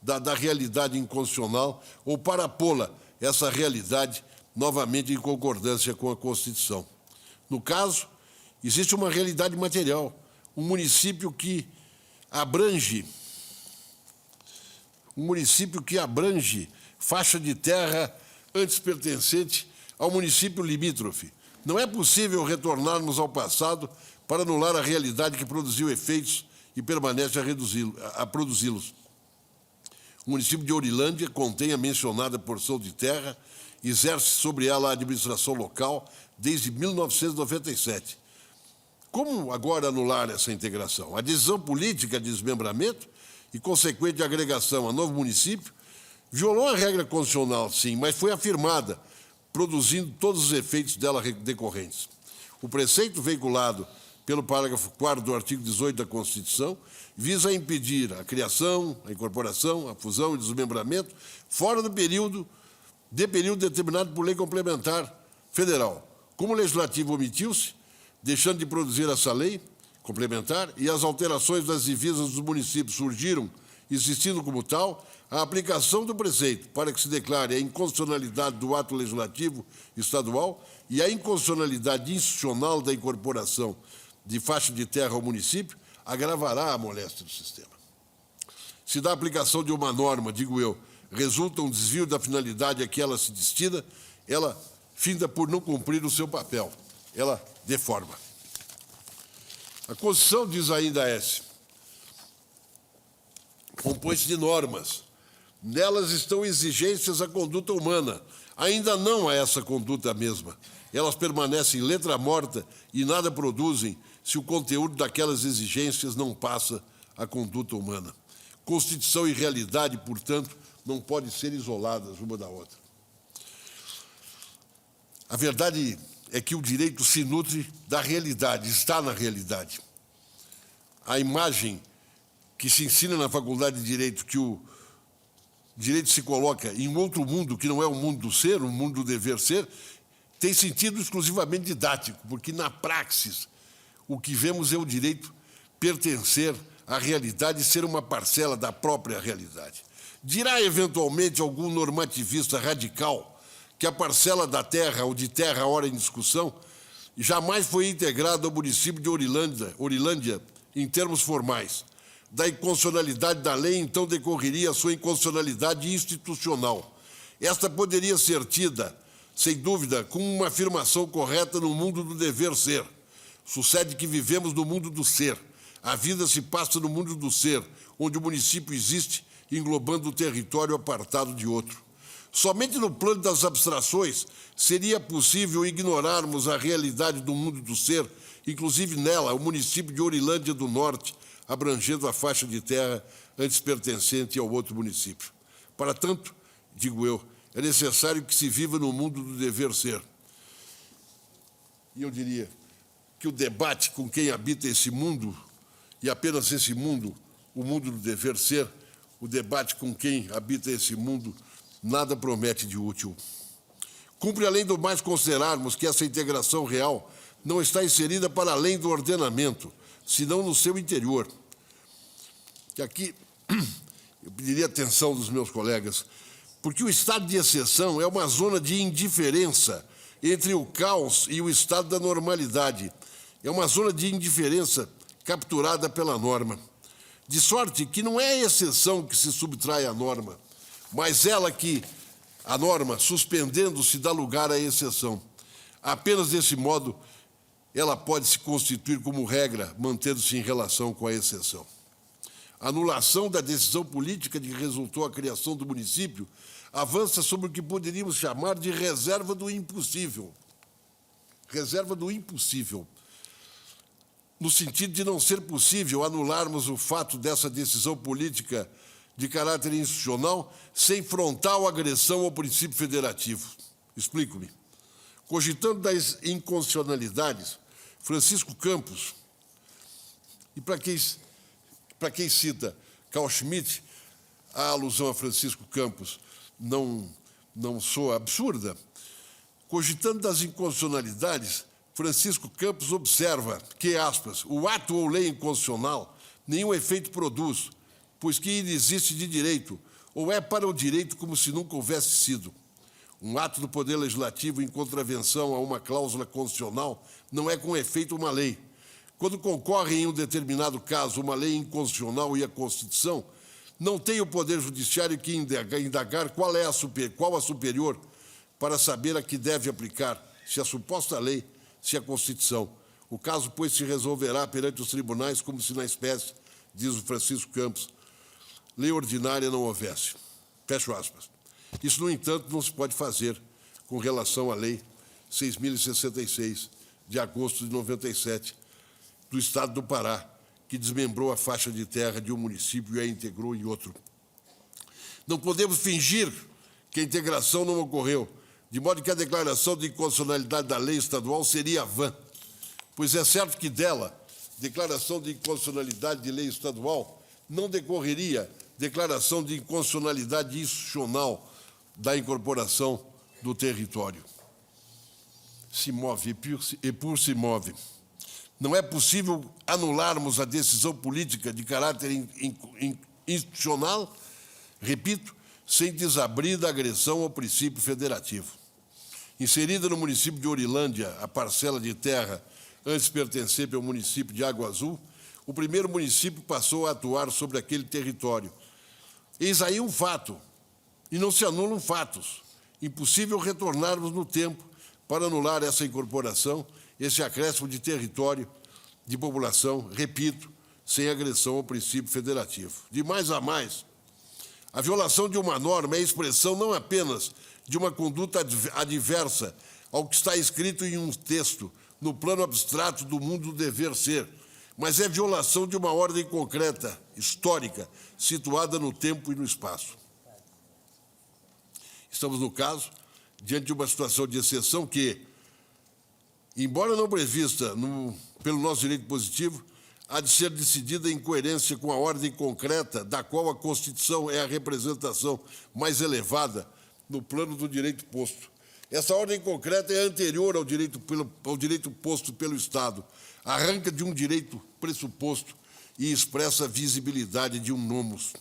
da realidade inconstitucional, ou para pô-la, essa realidade, novamente em concordância com a Constituição. No caso, existe uma realidade material, um município que abrange faixa de terra antes pertencente ao município limítrofe. Não é possível retornarmos ao passado para anular a realidade que produziu efeitos e permanece a produzi-los. O município de Orilândia contém a mencionada porção de terra, exerce sobre ela a administração local desde 1997. Como agora anular essa integração? A decisão política de desmembramento e consequente agregação a novo município violou a regra constitucional, sim, mas foi afirmada, produzindo todos os efeitos dela decorrentes. O preceito veiculado pelo parágrafo 4º do artigo 18 da Constituição visa impedir a criação, a incorporação, a fusão e desmembramento fora do período determinado por lei complementar federal. Como o Legislativo omitiu-se, deixando de produzir essa lei complementar, e as alterações das divisas dos municípios surgiram, existindo como tal, a aplicação do preceito para que se declare a inconstitucionalidade do ato legislativo estadual e a inconstitucionalidade institucional da incorporação de faixa de terra ao município agravará a moléstia do sistema. Se da aplicação de uma norma, digo eu, resulta um desvio da finalidade a que ela se destina, ela finda por não cumprir o seu papel, ela deforma. A Constituição, diz ainda S, compõe-se de normas Nelas estão exigências à conduta humana, ainda não a essa conduta mesma. Elas permanecem letra morta e nada produzem se o conteúdo daquelas exigências não passa à conduta humana. Constituição e realidade, portanto, não podem ser isoladas uma da outra. A verdade é que o direito se nutre da realidade, está na realidade. A imagem que se ensina na Faculdade de Direito, que o direito se coloca em outro mundo, que não é o mundo do ser, o mundo do dever ser, tem sentido exclusivamente didático, porque na praxis o que vemos é o direito pertencer à realidade e ser uma parcela da própria realidade. Dirá eventualmente algum normativista radical que a parcela da terra ou de terra ora em discussão jamais foi integrada ao município de Orilândia em termos formais. Da inconstitucionalidade da lei, então, decorreria a sua inconstitucionalidade institucional. Esta poderia ser tida, sem dúvida, como uma afirmação correta no mundo do dever ser. Sucede que vivemos no mundo do ser. A vida se passa no mundo do ser, onde o município existe, englobando o território apartado de outro. Somente no plano das abstrações seria possível ignorarmos a realidade do mundo do ser, inclusive nela, o município de Orilândia do Norte, abrangendo a faixa de terra antes pertencente ao outro município. Para tanto, digo eu, é necessário que se viva no mundo do dever ser. E eu diria que o debate com quem habita esse mundo, e apenas esse mundo, o mundo do dever ser, o debate com quem habita esse mundo, nada promete de útil. Cumpre, além do mais, considerarmos que essa integração real não está inserida para além do ordenamento, senão no seu interior. Que aqui eu pediria atenção dos meus colegas, porque o estado de exceção é uma zona de indiferença entre o caos e o estado da normalidade. É uma zona de indiferença capturada pela norma. De sorte que não é a exceção que se subtrai à norma, mas ela que, a norma, suspendendo-se, dá lugar à exceção. Apenas desse modo, ela pode se constituir como regra, mantendo-se em relação com a exceção. A anulação da decisão política de que resultou a criação do município avança sobre o que poderíamos chamar de reserva do impossível. Reserva do impossível. No sentido de não ser possível anularmos o fato dessa decisão política de caráter institucional sem frontal agressão ao princípio federativo. Explico-me. Cogitando das inconstitucionalidades, Francisco Campos, e para quem cita Carl Schmitt, a alusão a Francisco Campos não soa absurda, cogitando das inconstitucionalidades, Francisco Campos observa que, aspas, o ato ou lei inconstitucional nenhum efeito produz, pois que inexiste de direito, ou é para o direito como se nunca houvesse sido. Um ato do Poder Legislativo em contravenção a uma cláusula constitucional não é com efeito uma lei. Quando concorre em um determinado caso uma lei inconstitucional e a Constituição, não tem o Poder Judiciário que indagar qual a superior para saber a que deve aplicar, se a suposta lei, se a Constituição. O caso, pois, se resolverá perante os tribunais como se na espécie, diz o Francisco Campos, lei ordinária não houvesse. Fecho aspas. Isso, no entanto, não se pode fazer com relação à Lei 6.066, de agosto de 97, do Estado do Pará, que desmembrou a faixa de terra de um município e a integrou em outro. Não podemos fingir que a integração não ocorreu, de modo que a declaração de inconstitucionalidade da lei estadual seria vã, pois é certo que dela, declaração de inconstitucionalidade de lei estadual, não decorreria declaração de inconstitucionalidade institucional da incorporação do território. Se move e por se move. Não é possível anularmos a decisão política de caráter institucional, repito, sem desabrir da agressão ao princípio federativo. Inserida no município de Orilândia, a parcela de terra antes pertencente ao município de Água Azul, o primeiro município passou a atuar sobre aquele território. Eis aí um fato, e não se anulam fatos. Impossível retornarmos no tempo para anular essa incorporação, esse acréscimo de território, de população, repito, sem agressão ao princípio federativo. De mais a mais, A violação de uma norma é expressão não apenas de uma conduta adversa ao que está escrito em um texto, no plano abstrato do mundo do dever ser, mas é violação de uma ordem concreta, histórica, situada no tempo e no espaço. Estamos, no caso, diante de uma situação de exceção que, embora não prevista pelo nosso direito positivo, há de ser decidida em coerência com a ordem concreta da qual a Constituição é a representação mais elevada no plano do direito posto. Essa ordem concreta é anterior ao direito posto pelo Estado, arranca de um direito pressuposto e expressa a visibilidade de um nomos.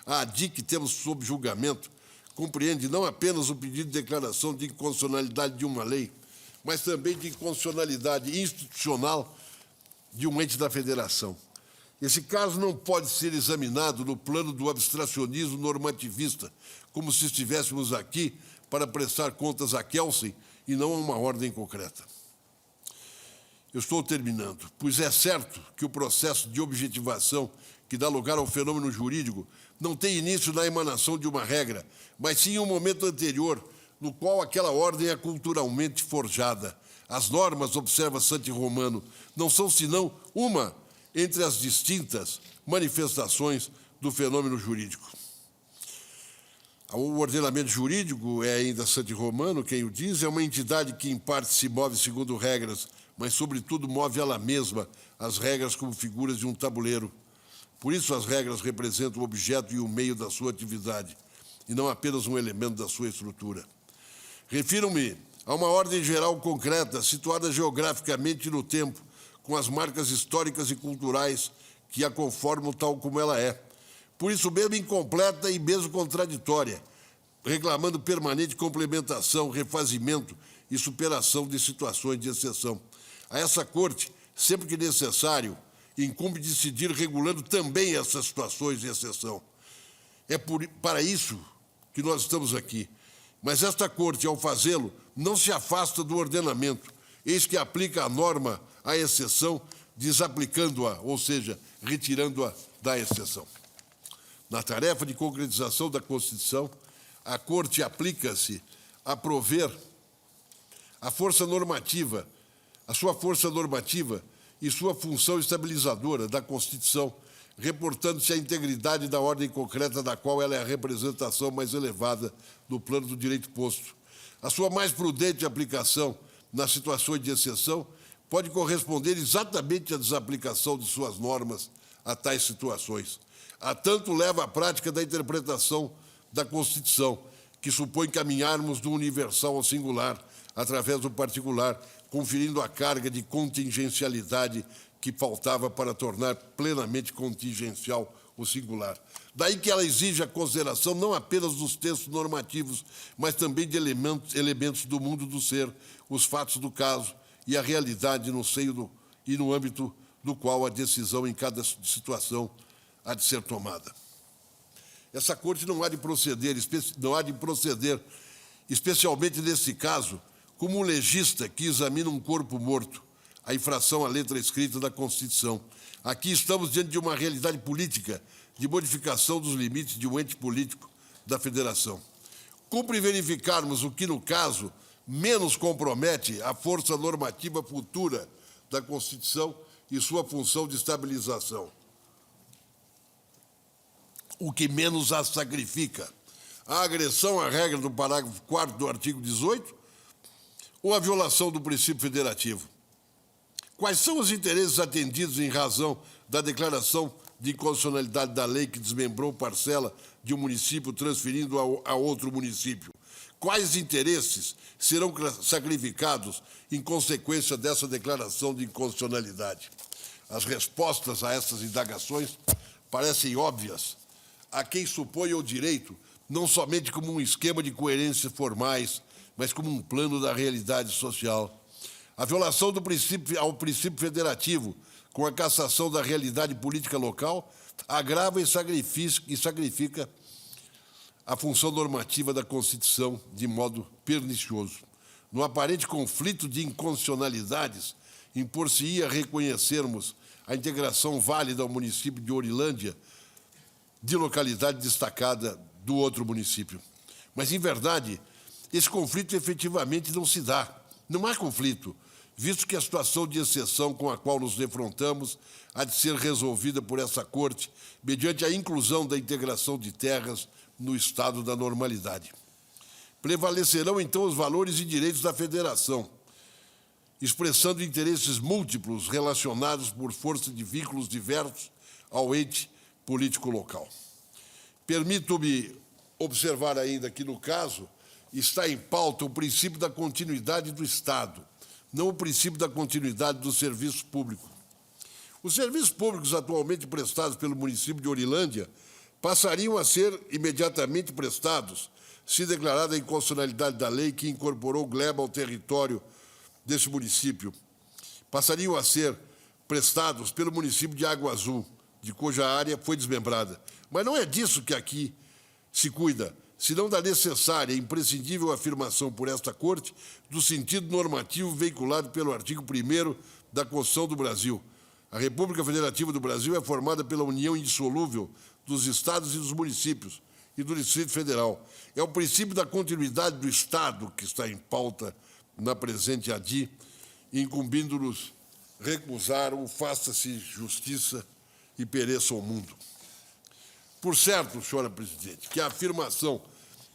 A ADI que temos sob julgamento compreende não apenas o pedido de declaração de inconstitucionalidade de uma lei, mas também de inconstitucionalidade institucional de um ente da Federação. Esse caso não pode ser examinado no plano do abstracionismo normativista, como se estivéssemos aqui para prestar contas a Kelsen e não a uma ordem concreta. Eu estou terminando, pois é certo que o processo de objetivação que dá lugar ao fenômeno jurídico não tem início na emanação de uma regra, mas sim em um momento anterior, no qual aquela ordem é culturalmente forjada. As normas, observa Santi Romano, não são senão uma entre as distintas manifestações do fenômeno jurídico. O ordenamento jurídico, é ainda Santi Romano quem o diz, é uma entidade que em parte se move segundo regras, mas sobretudo move ela mesma as regras como figuras de um tabuleiro. Por isso as regras representam o objeto e o meio da sua atividade, e não apenas um elemento da sua estrutura. Refiro-me a uma ordem geral concreta, situada geograficamente no tempo, com as marcas históricas e culturais que a conformam tal como ela é. Por isso mesmo incompleta e mesmo contraditória, reclamando permanente complementação, refazimento e superação de situações de exceção. A essa Corte, sempre que necessário, incumbe decidir regulando também essas situações de exceção. É para isso que nós estamos aqui. Mas esta Corte, ao fazê-lo, não se afasta do ordenamento, eis que aplica a norma à exceção, desaplicando-a, ou seja, retirando-a da exceção. Na tarefa de concretização da Constituição, a Corte aplica-se a prover a força normativa, a sua força normativa e sua função estabilizadora da Constituição, reportando-se à integridade da ordem concreta da qual ela é a representação mais elevada no plano do direito posto. A sua mais prudente aplicação nas situações de exceção pode corresponder exatamente à desaplicação de suas normas a tais situações. A tanto leva a prática da interpretação da Constituição, que supõe caminharmos do universal ao singular, através do particular, conferindo a carga de contingencialidade que faltava para tornar plenamente contingencial o singular. Daí que ela exige a consideração não apenas dos textos normativos, mas também de elementos do mundo do ser, os fatos do caso e a realidade no seio e no âmbito do qual a decisão em cada situação há de ser tomada. Essa Corte não há de proceder, especialmente nesse caso, como um legista que examina um corpo morto, a infração à letra escrita da Constituição. Aqui estamos diante de uma realidade política de modificação dos limites de um ente político da Federação. Cumpre verificarmos o que, no caso, menos compromete a força normativa futura da Constituição e sua função de estabilização. O que menos a sacrifica? A agressão à regra do parágrafo 4º do artigo 18 ou a violação do princípio federativo? Quais são os interesses atendidos em razão da declaração de inconstitucionalidade da lei que desmembrou parcela de um município transferindo a outro município? Quais interesses serão sacrificados em consequência dessa declaração de inconstitucionalidade? As respostas a essas indagações parecem óbvias a quem supõe o direito não somente como um esquema de coerências formais, mas como um plano da realidade social. A violação ao princípio federativo, com a cassação da realidade política local, agrava e sacrifica a função normativa da Constituição de modo pernicioso. No aparente conflito de inconstitucionalidades, impor-se-ia reconhecermos a integração válida ao município de Orilândia, de localidade destacada do outro município. Mas, em verdade, esse conflito efetivamente não se dá. Não há conflito, visto que a situação de exceção com a qual nos defrontamos há de ser resolvida por essa Corte mediante a inclusão da integração de terras no estado da normalidade. Prevalecerão, então, os valores e direitos da Federação, expressando interesses múltiplos relacionados por força de vínculos diversos ao ente político local. Permito-me observar ainda que, no caso, está em pauta o princípio da continuidade do Estado, não o princípio da continuidade do serviço público. Os serviços públicos atualmente prestados pelo município de Orilândia passariam a ser imediatamente prestados, se declarada a inconstitucionalidade da lei que incorporou o Gleba ao território desse município. Passariam a ser prestados pelo município de Água Azul, de cuja área foi desmembrada. Mas não é disso que aqui se cuida, senão da necessária e imprescindível afirmação por esta Corte do sentido normativo veiculado pelo artigo 1º da Constituição do Brasil. A República Federativa do Brasil é formada pela união indissolúvel dos Estados e dos municípios e do Distrito Federal. É o princípio da continuidade do Estado que está em pauta na presente ADI, incumbindo-nos recusar o faça-se justiça e pereça o mundo. Por certo, senhora presidente, que a afirmação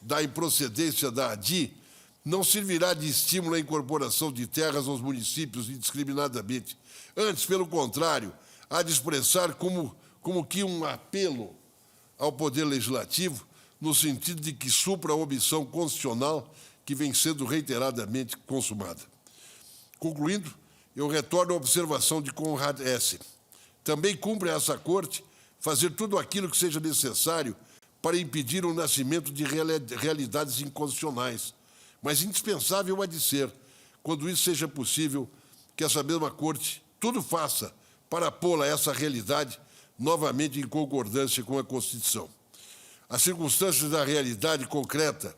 da improcedência da ADI não servirá de estímulo à incorporação de terras aos municípios indiscriminadamente. Antes, pelo contrário, há de expressar como que um apelo ao Poder Legislativo, no sentido de que supra a omissão constitucional que vem sendo reiteradamente consumada. Concluindo, eu retorno à observação de Conrad Hesse. Também cumpre a essa Corte fazer tudo aquilo que seja necessário para impedir o nascimento de realidades inconstitucionais, mas indispensável há de ser, quando isso seja possível, que essa mesma Corte tudo faça para pô-la essa realidade novamente em concordância com a Constituição. As circunstâncias da realidade concreta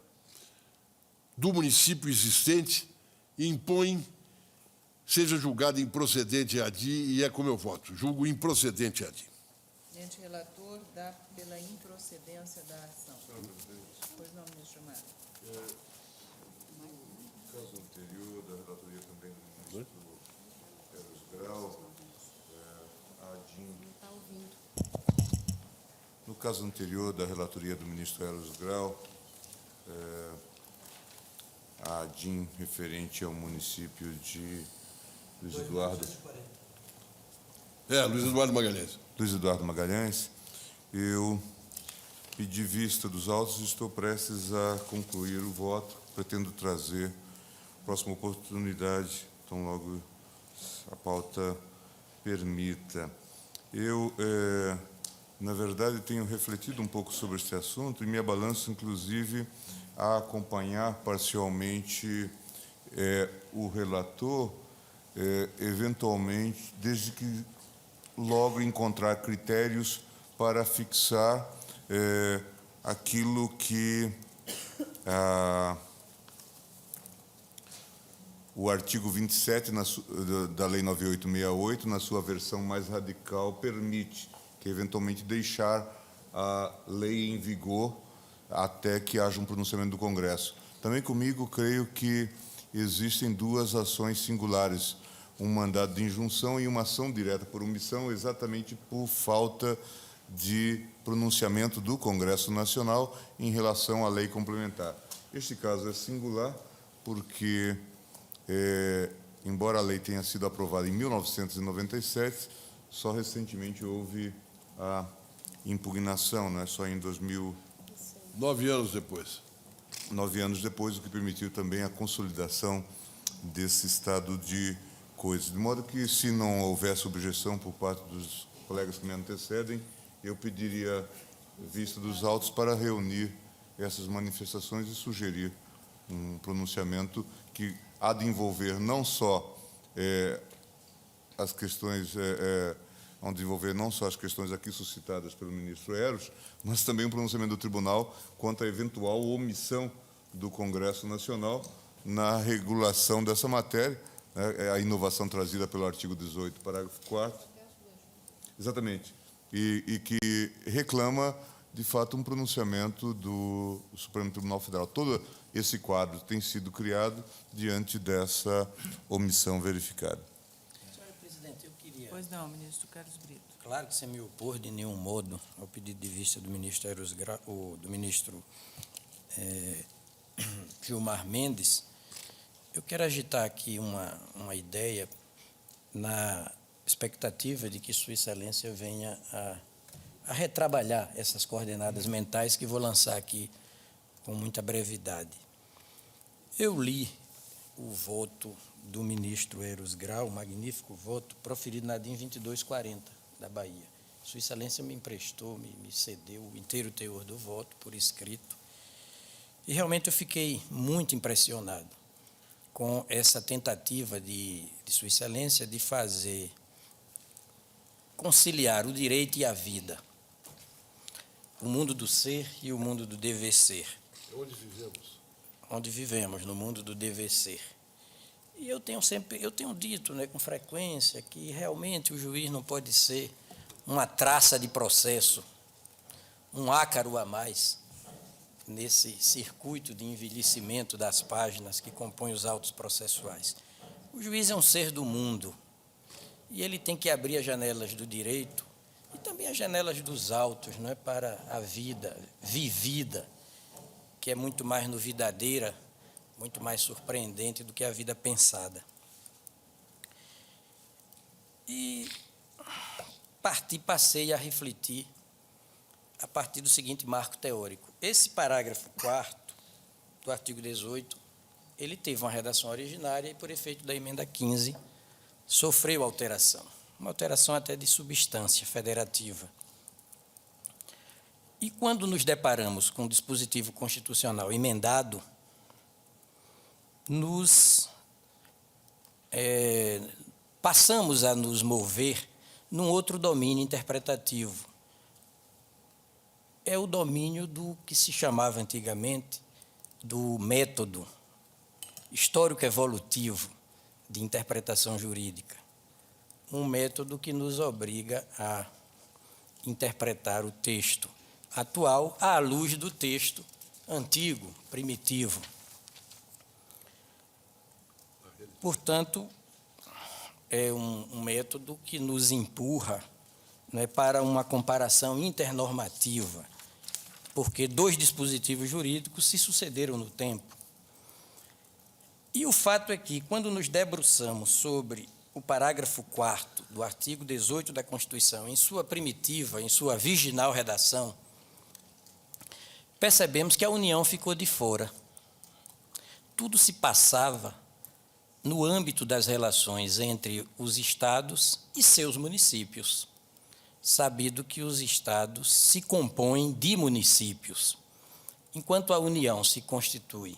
do município existente impõem seja julgado improcedente a ADI, e é como eu voto, julgo improcedente a ADI. Presidente relator, dá pela improcedência da ação. Pois não, ministro Gilmar. No caso anterior, da relatoria também do ministro Eros Grau, a ADIM. No caso anterior, da relatoria do ministro Eros Grau, a ADIM referente ao município de Luiz Eduardo Magalhães. Luiz Eduardo Magalhães, eu pedi vista dos autos e estou prestes a concluir o voto. Pretendo trazer a próxima oportunidade, tão logo a pauta permita. Eu, na verdade, tenho refletido um pouco sobre este assunto e me abalanço, inclusive, a acompanhar parcialmente o relator, eventualmente, desde que logo encontrar critérios para fixar aquilo que o artigo 27 da Lei 9868, na sua versão mais radical, permite, que eventualmente deixar a lei em vigor até que haja um pronunciamento do Congresso. Também comigo, creio que existem duas ações singulares, um mandado de injunção e uma ação direta por omissão, exatamente por falta de pronunciamento do Congresso Nacional em relação à lei complementar. Este caso é singular porque, embora a lei tenha sido aprovada em 1997, só recentemente houve a impugnação, não é só em 2000. 9 anos depois. 9 anos depois, o que permitiu também a consolidação desse estado de coisas. De modo que, se não houvesse objeção por parte dos colegas que me antecedem, eu pediria vista dos autos para reunir essas manifestações e sugerir um pronunciamento que há de envolver não só as questões, as questões aqui suscitadas pelo ministro Eros, mas também um pronunciamento do tribunal quanto à eventual omissão do Congresso Nacional na regulação dessa matéria, a inovação trazida pelo artigo 18, parágrafo 4º, exatamente, e que reclama de fato, um pronunciamento do Supremo Tribunal Federal. Todo esse quadro tem sido criado diante dessa omissão verificada. Senhora presidente, eu queria... Pois não, ministro Carlos Brito. Claro que sem me opor de nenhum modo ao pedido de vista do ministro do ministro Gilmar Mendes, eu quero agitar aqui uma ideia na expectativa de que Sua Excelência venha a retrabalhar essas coordenadas mentais que vou lançar aqui com muita brevidade. Eu li o voto do ministro Eros Grau, o magnífico voto, proferido na DIN 2240, da Bahia. Sua Excelência me emprestou, me cedeu o inteiro teor do voto por escrito. E realmente eu fiquei muito impressionado com essa tentativa de Sua Excelência de conciliar o direito e a vida, o mundo do ser e o mundo do dever ser. Onde vivemos? Onde vivemos, no mundo do dever ser. E eu tenho dito, com frequência, que realmente o juiz não pode ser uma traça de processo, um ácaro a mais nesse circuito de envelhecimento das páginas que compõem os autos processuais. O juiz é um ser do mundo e ele tem que abrir as janelas do direito e também as janelas dos autos, para a vida vivida, que é muito mais novidadeira, muito mais surpreendente do que a vida pensada. E passei a refletir a partir do seguinte marco teórico. Esse parágrafo 4º do artigo 18, ele teve uma redação originária e, por efeito da emenda 15, sofreu alteração. Uma alteração até de substância federativa. E quando nos deparamos com o dispositivo constitucional emendado, passamos a nos mover num outro domínio interpretativo. É o domínio do que se chamava antigamente do método histórico-evolutivo de interpretação jurídica. Um método que nos obriga a interpretar o texto atual à luz do texto antigo, primitivo. Portanto, é um método que nos empurra para uma comparação internormativa, porque dois dispositivos jurídicos se sucederam no tempo. E o fato é que, quando nos debruçamos sobre o parágrafo 4º do artigo 18 da Constituição, em sua primitiva, em sua virginal redação, percebemos que a União ficou de fora. Tudo se passava no âmbito das relações entre os estados e seus municípios, sabido que os estados se compõem de municípios, enquanto a União se constitui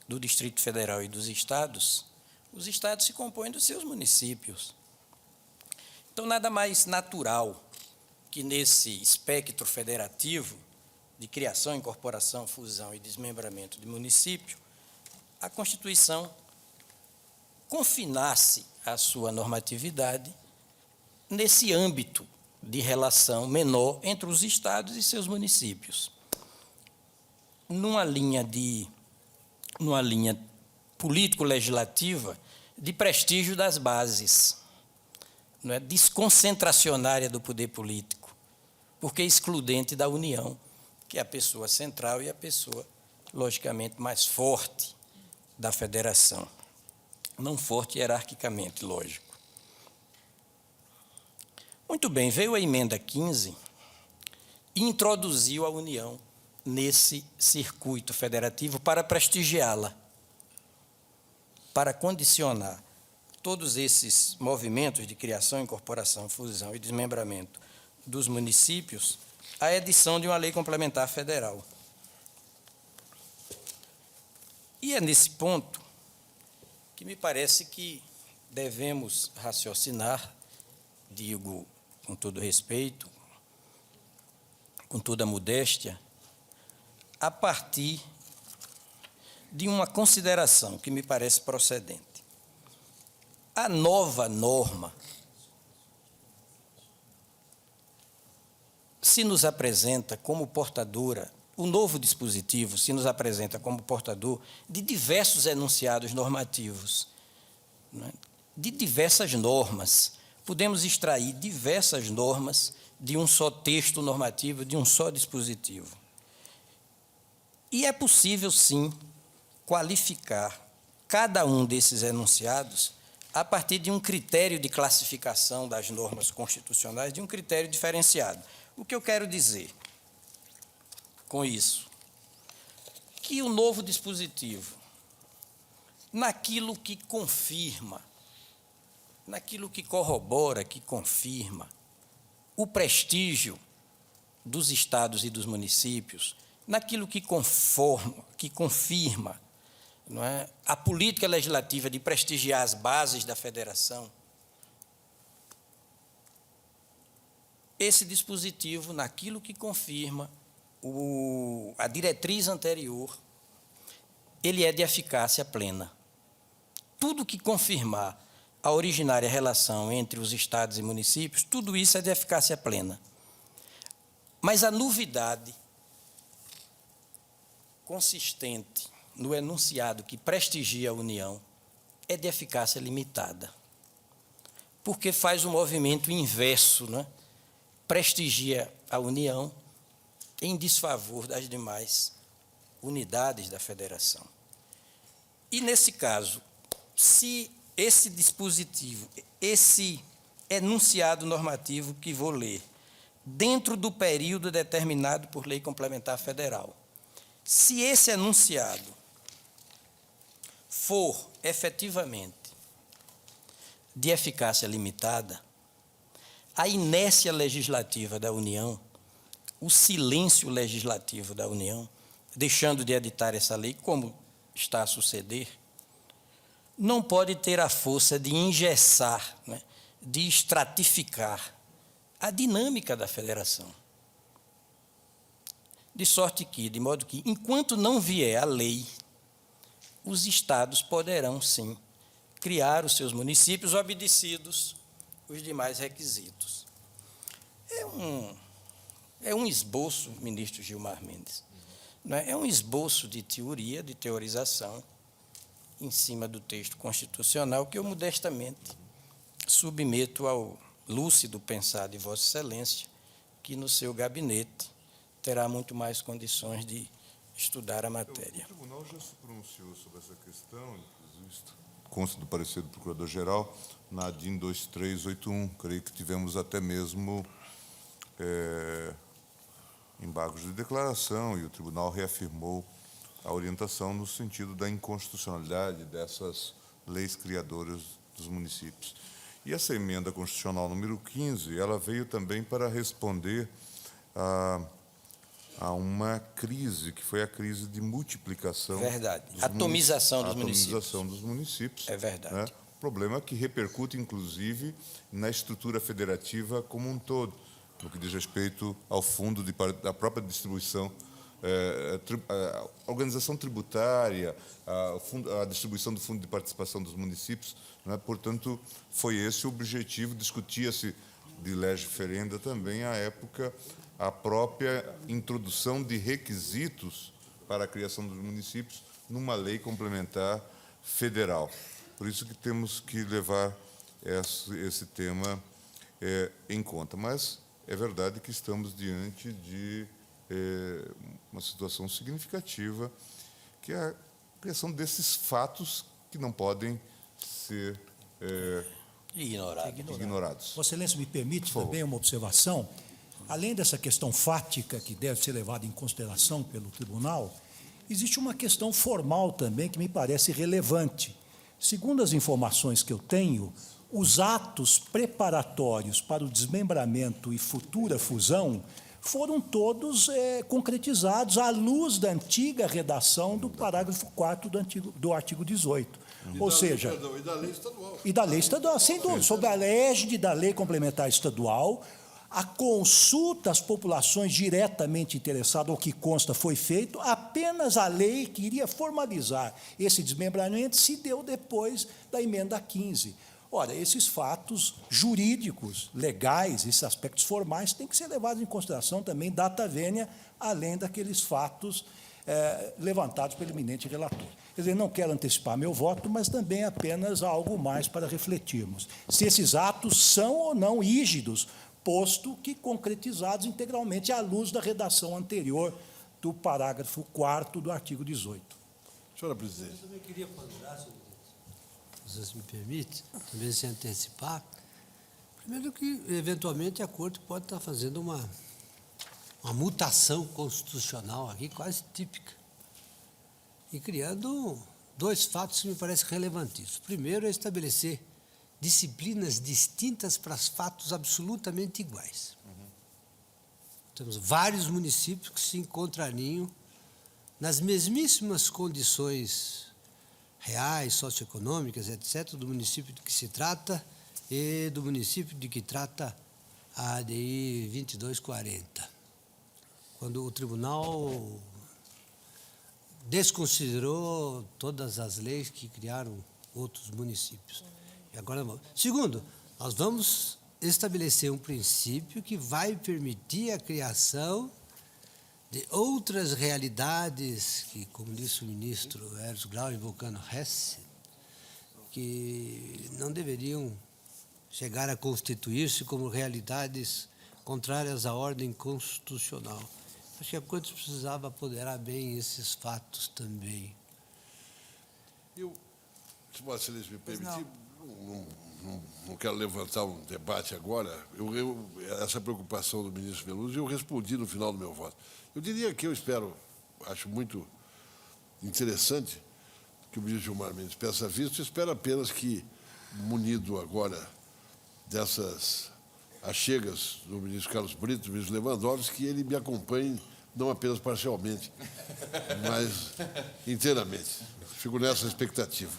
do Distrito Federal e dos estados, os estados se compõem dos seus municípios. Então, nada mais natural que nesse espectro federativo de criação, incorporação, fusão e desmembramento de município, a Constituição confinasse a sua normatividade nesse âmbito de relação menor entre os estados e seus municípios. Numa linha político-legislativa de prestígio das bases, desconcentracionária do poder político, porque excludente da União, que é a pessoa central e a pessoa, logicamente, mais forte da federação. Não forte hierarquicamente, lógico. Muito bem, veio a emenda 15 e introduziu a União nesse circuito federativo para prestigiá-la, para condicionar todos esses movimentos de criação, incorporação, fusão e desmembramento dos municípios à edição de uma lei complementar federal. E é nesse ponto que me parece que devemos raciocinar, digo com todo respeito, com toda modéstia, a partir de uma consideração que me parece procedente. A nova norma se nos apresenta como portadora, o novo dispositivo se nos apresenta como portador de diversos enunciados normativos, né, de diversas normas. Podemos extrair diversas normas de um só texto normativo, de um só dispositivo. E é possível, sim, qualificar cada um desses enunciados a partir de um critério de classificação das normas constitucionais, de um critério diferenciado. O que eu quero dizer com isso? Que o novo dispositivo, naquilo que confirma, naquilo que corrobora, que confirma o prestígio dos estados e dos municípios, naquilo que confirma, não é, a política legislativa de prestigiar as bases da federação, esse dispositivo, naquilo que confirma a diretriz anterior, ele é de eficácia plena. Tudo que confirmar a originária relação entre os estados e municípios, tudo isso é de eficácia plena. Mas a novidade consistente no enunciado que prestigia a União é de eficácia limitada, porque faz um movimento inverso, né? Prestigia a União em desfavor das demais unidades da federação. E, nesse caso, se esse dispositivo, esse enunciado normativo que vou ler, dentro do período determinado por lei complementar federal, se esse enunciado for efetivamente de eficácia limitada, a inércia legislativa da União, o silêncio legislativo da União, deixando de editar essa lei, como está a suceder, não pode ter a força de engessar, né, de estratificar a dinâmica da federação. De sorte que, de modo que, enquanto não vier a lei, os estados poderão, sim, criar os seus municípios obedecidos os demais requisitos. É um esboço, ministro Gilmar Mendes, não é? É um esboço de teoria, de teorização, em cima do texto constitucional, que eu modestamente submeto ao lúcido pensar de Vossa Excelência, que no seu gabinete terá muito mais condições de estudar a matéria. O tribunal já se pronunciou sobre essa questão, inclusive consta do parecer do Procurador-Geral, na ADIM 2381. Creio que tivemos até mesmo embargos de declaração, e o tribunal reafirmou a orientação no sentido da inconstitucionalidade dessas leis criadoras dos municípios. E essa emenda constitucional número 15, ela veio também para responder a uma crise, que foi a crise de multiplicação. Verdade. Atomização dos municípios. Atomização dos municípios. É verdade. Né? Problema que repercute, inclusive, na estrutura federativa como um todo, no que diz respeito ao fundo da própria distribuição, a organização tributária, a distribuição do fundo de participação dos municípios. Né? Portanto, foi esse o objetivo. Discutia-se de lege ferenda também, à época, a própria introdução de requisitos para a criação dos municípios numa lei complementar federal. Por isso que temos que levar esse tema em conta. Mas é verdade que estamos diante de uma situação significativa, que é a criação desses fatos que não podem ser ignorados. Vossa Excelência, me permite também uma observação? Além dessa questão fática, que deve ser levada em consideração pelo tribunal, existe uma questão formal também que me parece relevante. Segundo as informações que eu tenho, os atos preparatórios para o desmembramento e futura fusão foram todos concretizados à luz da antiga redação do parágrafo 4º do artigo 18. Ou seja... Perdão, e da lei estadual. E da lei estadual, sem dúvida. Sob a égide da lei complementar estadual, a consulta às populações diretamente interessadas, o que consta, foi feito, apenas a lei que iria formalizar esse desmembramento se deu depois da emenda 15. Ora, esses fatos jurídicos, legais, esses aspectos formais, têm que ser levados em consideração também data vênia, além daqueles fatos levantados pelo eminente relator. Quer dizer, não quero antecipar meu voto, mas também apenas algo mais para refletirmos. Se esses atos são ou não rígidos, posto que concretizados integralmente à luz da redação anterior do parágrafo 4º do artigo 18. Senhora presidente. Eu também queria ponderar, senhor presidente, se me permite, também se antecipar. Primeiro que, eventualmente, a Corte pode estar fazendo uma mutação constitucional aqui, quase típica, e criando dois fatos que me parecem relevantíssimos. Primeiro é estabelecer disciplinas distintas para fatos absolutamente iguais. Temos vários municípios que se encontrariam nas mesmíssimas condições reais, socioeconômicas, etc., do município de que se trata e do município de que trata a ADI 2240. Quando o tribunal desconsiderou todas as leis que criaram outros municípios. E agora, segundo, nós vamos estabelecer um princípio que vai permitir a criação de outras realidades que, como disse o ministro Ernst Grau, invocando Hesse, que não deveriam chegar a constituir-se como realidades contrárias à ordem constitucional. Acho que a Corte precisava apoderar bem esses fatos também. Eu, se Vossa Excelência me permitir, não quero levantar um debate agora. Essa preocupação do ministro Veloso, eu respondi no final do meu voto. Eu diria que eu espero, acho muito interessante que o ministro Gilmar Mendes peça visto, espero apenas que, munido agora dessas achegas do ministro Carlos Brito, do ministro Lewandowski, que ele me acompanhe, não apenas parcialmente, mas inteiramente. Fico nessa expectativa.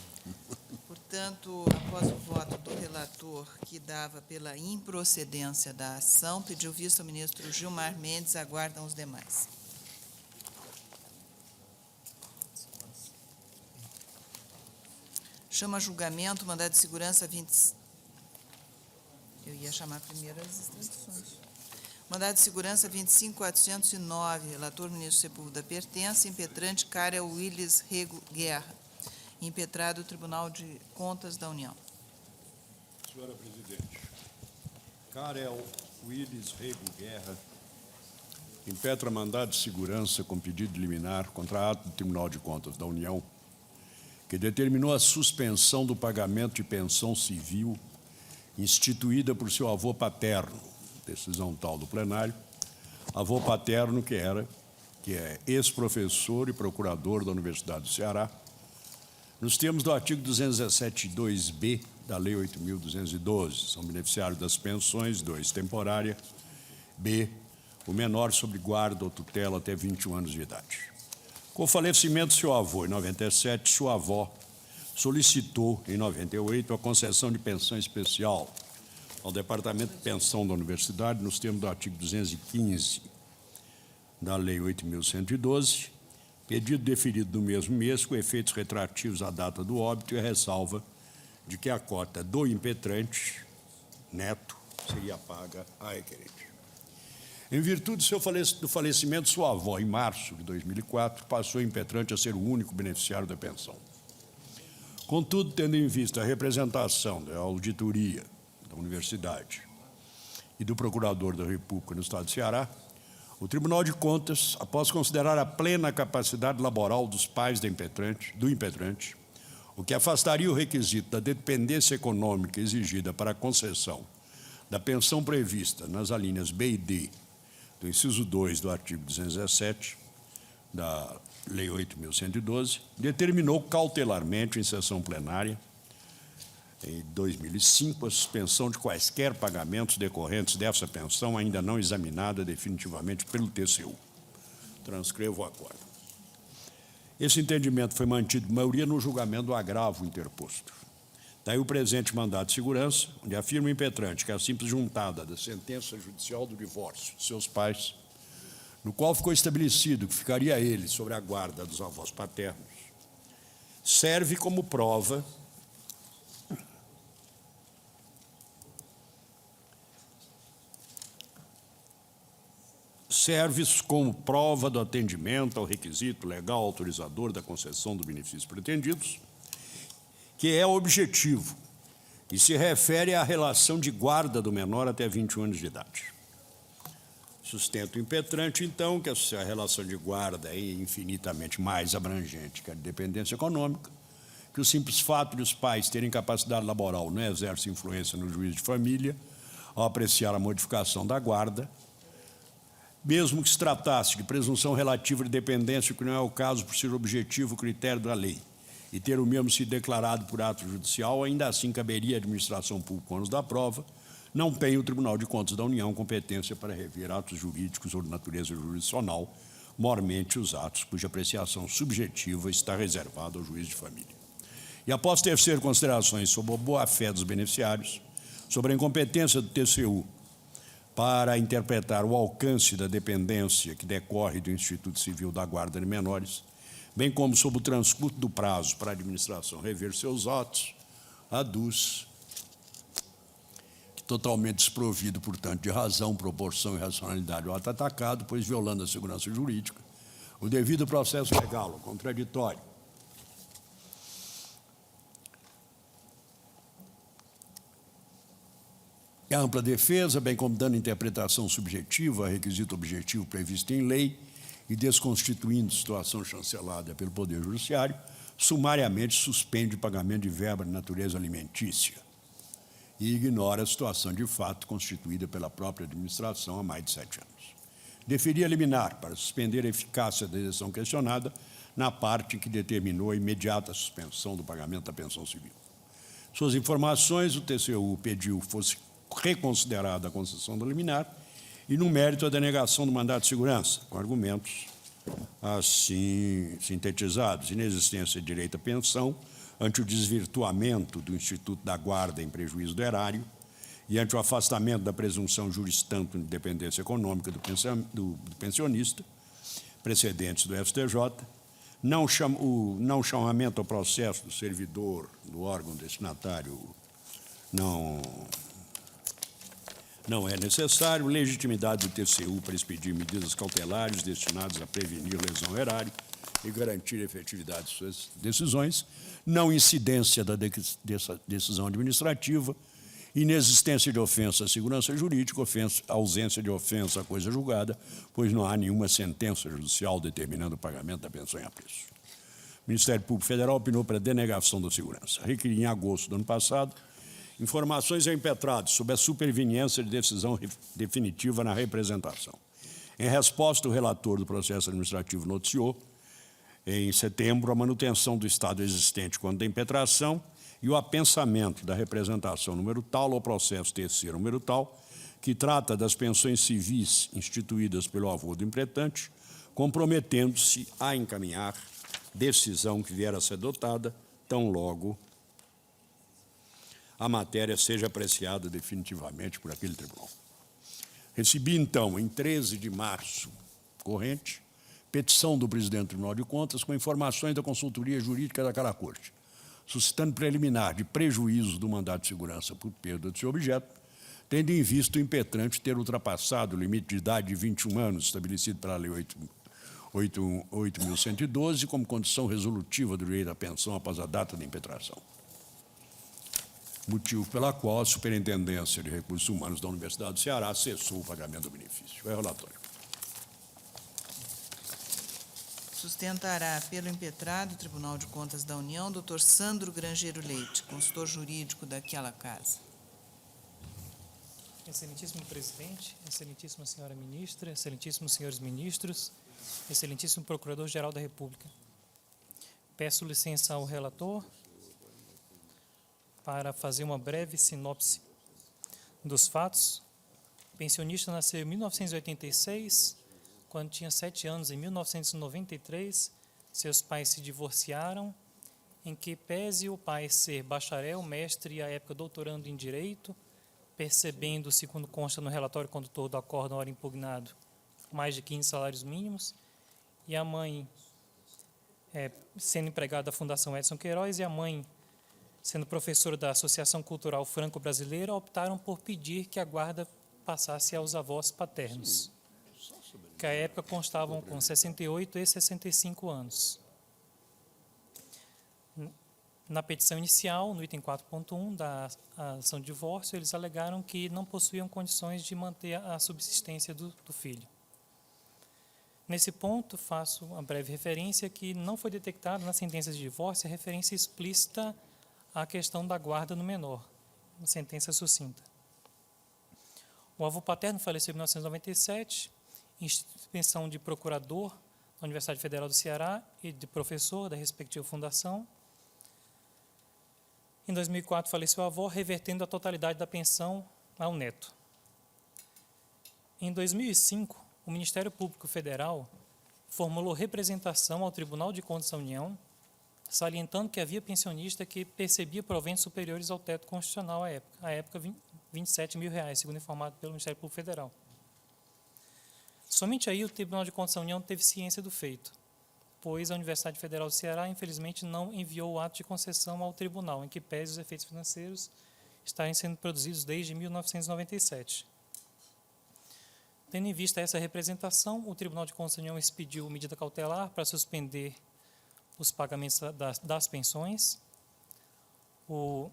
Portanto, após o voto do relator, que dava pela improcedência da ação, pediu vista ao ministro Gilmar Mendes, aguardam os demais. Chama a julgamento, mandado de segurança 20... Eu ia chamar primeiro as extradições. Mandado de segurança 25.409, relator ministro Sepúlveda pertence, impetrante Karel Willis Rego Guerra, impetrado o Tribunal de Contas da União. Senhora presidente, Karel Willis Rego Guerra impetra mandado de segurança com pedido de liminar contra ato do Tribunal de Contas da União, que determinou a suspensão do pagamento de pensão civil instituída por seu avô paterno, decisão tal do plenário, avô paterno que é ex-professor e procurador da Universidade do Ceará, nos termos do artigo 217.2b da Lei 8.212, são beneficiários das pensões, 2, temporária, b, o menor sob guarda ou tutela até 21 anos de idade. Com o falecimento de seu avô, em 97, sua avó solicitou, em 98, a concessão de pensão especial ao Departamento de Pensão da Universidade, nos termos do artigo 215 da Lei 8.112, pedido deferido no mesmo mês, com efeitos retroativos à data do óbito e a ressalva de que a cota do impetrante, neto, seria paga à requerente. Em virtude do falecimento de sua avó, em março de 2004, passou o impetrante a ser o único beneficiário da pensão. Contudo, tendo em vista a representação da auditoria da universidade e do procurador da República no Estado do Ceará, o Tribunal de Contas, após considerar a plena capacidade laboral dos pais do impetrante, o que afastaria o requisito da dependência econômica exigida para a concessão da pensão prevista nas alíneas B e D do inciso 2 do artigo 217 da Lei 8.112, determinou cautelarmente, em sessão plenária, em 2005, a suspensão de quaisquer pagamentos decorrentes dessa pensão ainda não examinada definitivamente pelo TCU. Transcrevo o acordo. Esse entendimento foi mantido, maioria, no julgamento do agravo interposto. Daí o presente mandado de segurança, onde afirma o impetrante que a simples juntada da sentença judicial do divórcio de seus pais, no qual ficou estabelecido que ficaria ele sobre a guarda dos avós paternos, serve como prova serve como prova do atendimento ao requisito legal autorizador da concessão do benefício pretendidos, que é objetivo e se refere à relação de guarda do menor até 21 anos de idade. Sustenta o impetrante, então, que a relação de guarda é infinitamente mais abrangente que a de dependência econômica, que o simples fato de os pais terem capacidade laboral não exerce influência no juízo de família ao apreciar a modificação da guarda, mesmo que se tratasse de presunção relativa de dependência, que não é o caso por ser objetivo o critério da lei, e ter o mesmo sido declarado por ato judicial, ainda assim caberia à administração pública ônus da prova, não tem o Tribunal de Contas da União competência para rever atos jurídicos ou de natureza jurisdicional, mormente os atos cuja apreciação subjetiva está reservada ao juiz de família. E após tecer considerações sobre a boa-fé dos beneficiários, sobre a incompetência do TCU para interpretar o alcance da dependência que decorre do Instituto Civil da Guarda de Menores, bem como sobre o transcurso do prazo para a administração rever seus atos, aduz que totalmente desprovido, portanto, de razão, proporção e racionalidade o ato atacado, pois violando a segurança jurídica, o devido processo legal, o contraditório, e a ampla defesa, bem como dando interpretação subjetiva a requisito objetivo previsto em lei e desconstituindo situação chancelada pelo Poder Judiciário, sumariamente suspende o pagamento de verba de natureza alimentícia e ignora a situação de fato constituída pela própria administração há mais de 7 anos. Deferia liminar para suspender a eficácia da decisão questionada na parte que determinou a imediata suspensão do pagamento da pensão civil. Suas informações, o TCU pediu fosse reconsiderada a concessão da liminar e, no mérito, a denegação do mandato de segurança, com argumentos assim sintetizados: inexistência de direito à pensão, ante o desvirtuamento do Instituto da Guarda em prejuízo do erário e ante o afastamento da presunção juris tanto de dependência econômica do pensionista, precedentes do STJ, o não chamamento ao processo do servidor do órgão destinatário não é necessário, legitimidade do TCU para expedir medidas cautelares destinadas a prevenir lesão ao erário e garantir a efetividade de suas decisões, não incidência dessa decisão administrativa, inexistência de ofensa à segurança jurídica, ausência de ofensa à coisa julgada, pois não há nenhuma sentença judicial determinando o pagamento da pensão em apreço. O Ministério Público Federal opinou para a denegação da segurança. Requeri em agosto do ano passado informações ao impetrado sobre a superveniência de decisão definitiva na representação. Em resposta, o relator do processo administrativo noticiou, em setembro, a manutenção do estado existente quanto à impetração e o apensamento da representação número tal ao processo terceiro número tal, que trata das pensões civis instituídas pelo avô do impetente, comprometendo-se a encaminhar decisão que vier a ser adotada, tão logo a matéria seja apreciada definitivamente por aquele tribunal. Recebi, então, em 13 de março corrente, petição do presidente do Tribunal de Contas com informações da consultoria jurídica daquela corte, suscitando preliminar de prejuízo do mandato de segurança por perda de seu objeto, tendo em vista o impetrante ter ultrapassado o limite de idade de 21 anos estabelecido pela Lei 8.112 como condição resolutiva do direito à pensão após a data da impetração. Motivo pela qual a Superintendência de Recursos Humanos da Universidade do Ceará cessou o pagamento do benefício. É o relatório. Sustentará pelo impetrado o Tribunal de Contas da União, Dr. Sandro Grangeiro Leite, consultor jurídico daquela casa. Excelentíssimo presidente, excelentíssima senhora ministra, excelentíssimos senhores ministros, excelentíssimo procurador-geral da República. Peço licença ao relator para fazer uma breve sinopse dos fatos. O pensionista nasceu em 1986, quando tinha 7 anos, em 1993, seus pais se divorciaram, em que, pese o pai ser bacharel, mestre e, à época, doutorando em Direito, percebendo, segundo consta no relatório condutor do acórdão ora impugnado, mais de 15 salários mínimos, e a mãe sendo empregada da Fundação Edson Queiroz e a mãe sendo professora da Associação Cultural Franco-Brasileira, optaram por pedir que a guarda passasse aos avós paternos. que à época constavam com 68 e 65 anos. Na petição inicial, no item 4.1 da ação de divórcio, eles alegaram que não possuíam condições de manter a subsistência do filho. Nesse ponto, faço uma breve referência que não foi detectada na sentença de divórcio a referência explícita à questão da guarda no menor, uma sentença sucinta. O avô paterno faleceu em 1997, instituição de procurador da Universidade Federal do Ceará e de professor da respectiva fundação. Em 2004, faleceu a avó, revertendo a totalidade da pensão ao neto. Em 2005, o Ministério Público Federal formulou representação ao Tribunal de Contas da União, salientando que havia pensionista que percebia proventos superiores ao teto constitucional à época R$ 27 mil, segundo informado pelo Ministério Público Federal. Somente aí o Tribunal de Contas da União teve ciência do feito, pois a Universidade Federal do Ceará, infelizmente, não enviou o ato de concessão ao tribunal, em que pese os efeitos financeiros estarem sendo produzidos desde 1997. Tendo em vista essa representação, o Tribunal de Contas da União expediu medida cautelar para suspender os pagamentos das pensões. O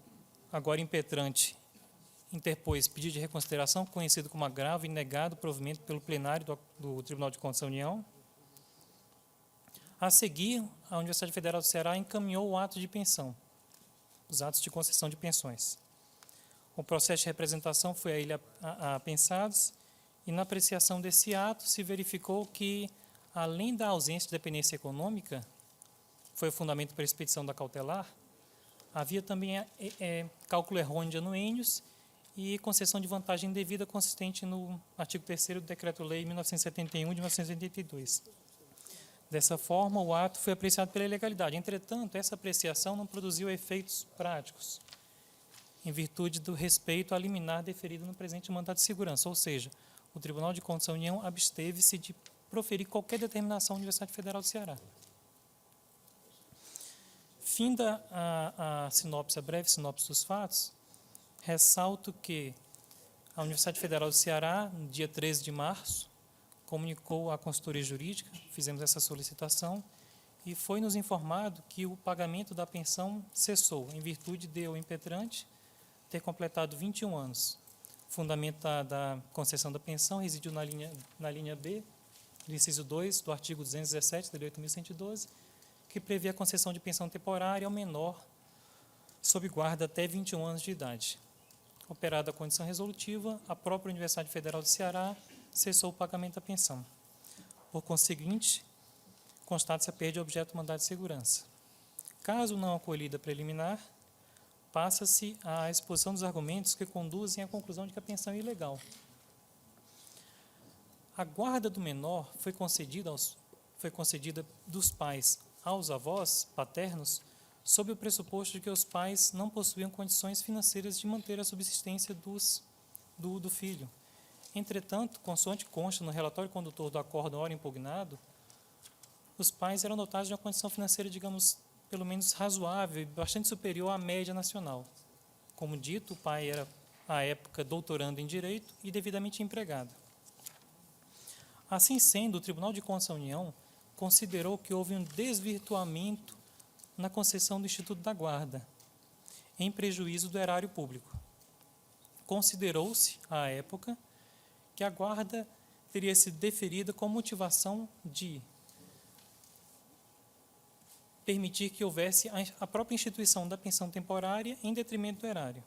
agora impetrante interpôs pedido de reconsideração, conhecido como agravo e negado provimento pelo plenário do Tribunal de Contas da União. A seguir, a Universidade Federal do Ceará encaminhou o ato de pensão, os atos de concessão de pensões. O processo de representação foi a ele apensados, e na apreciação desse ato se verificou que, além da ausência de dependência econômica, foi o fundamento para a expedição da cautelar, havia também cálculo errôneo de anuênios e concessão de vantagem indevida consistente no artigo 3º do Decreto-Lei 1971 de 1982. Dessa forma, o ato foi apreciado pela ilegalidade. Entretanto, essa apreciação não produziu efeitos práticos, em virtude do respeito à liminar deferida no presente mandato de segurança, ou seja, o Tribunal de Contas da União absteve-se de proferir qualquer determinação da Universidade Federal do Ceará. Finda a breve sinopse dos fatos, ressalto que a Universidade Federal do Ceará, no dia 13 de março, comunicou à consultoria jurídica, fizemos essa solicitação, e foi nos informado que o pagamento da pensão cessou, em virtude de o impetrante ter completado 21 anos. O fundamento da concessão da pensão residiu na linha B, do inciso 2 do artigo 217 da Lei 8.112, que prevê a concessão de pensão temporária ao menor sob guarda até 21 anos de idade. Operada a condição resolutiva, a própria Universidade Federal do Ceará cessou o pagamento da pensão. Por conseguinte, constata-se a perda de objeto do mandado de segurança. Caso não acolhida preliminar, passa-se à exposição dos argumentos que conduzem à conclusão de que a pensão é ilegal. A guarda do menor foi concedida dos pais aos avós paternos sob o pressuposto de que os pais não possuíam condições financeiras de manter a subsistência do filho. Entretanto, consoante consta no relatório condutor do acórdão ora impugnado, os pais eram dotados de uma condição financeira, digamos, pelo menos razoável e bastante superior à média nacional. Como dito, o pai era, à época, doutorando em Direito e devidamente empregado. Assim sendo, o Tribunal de Contas da União considerou que houve um desvirtuamento na concessão do Instituto da Guarda, em prejuízo do erário público. Considerou-se, à época, que a guarda teria sido deferida com motivação de permitir que houvesse a própria instituição da pensão temporária em detrimento do erário.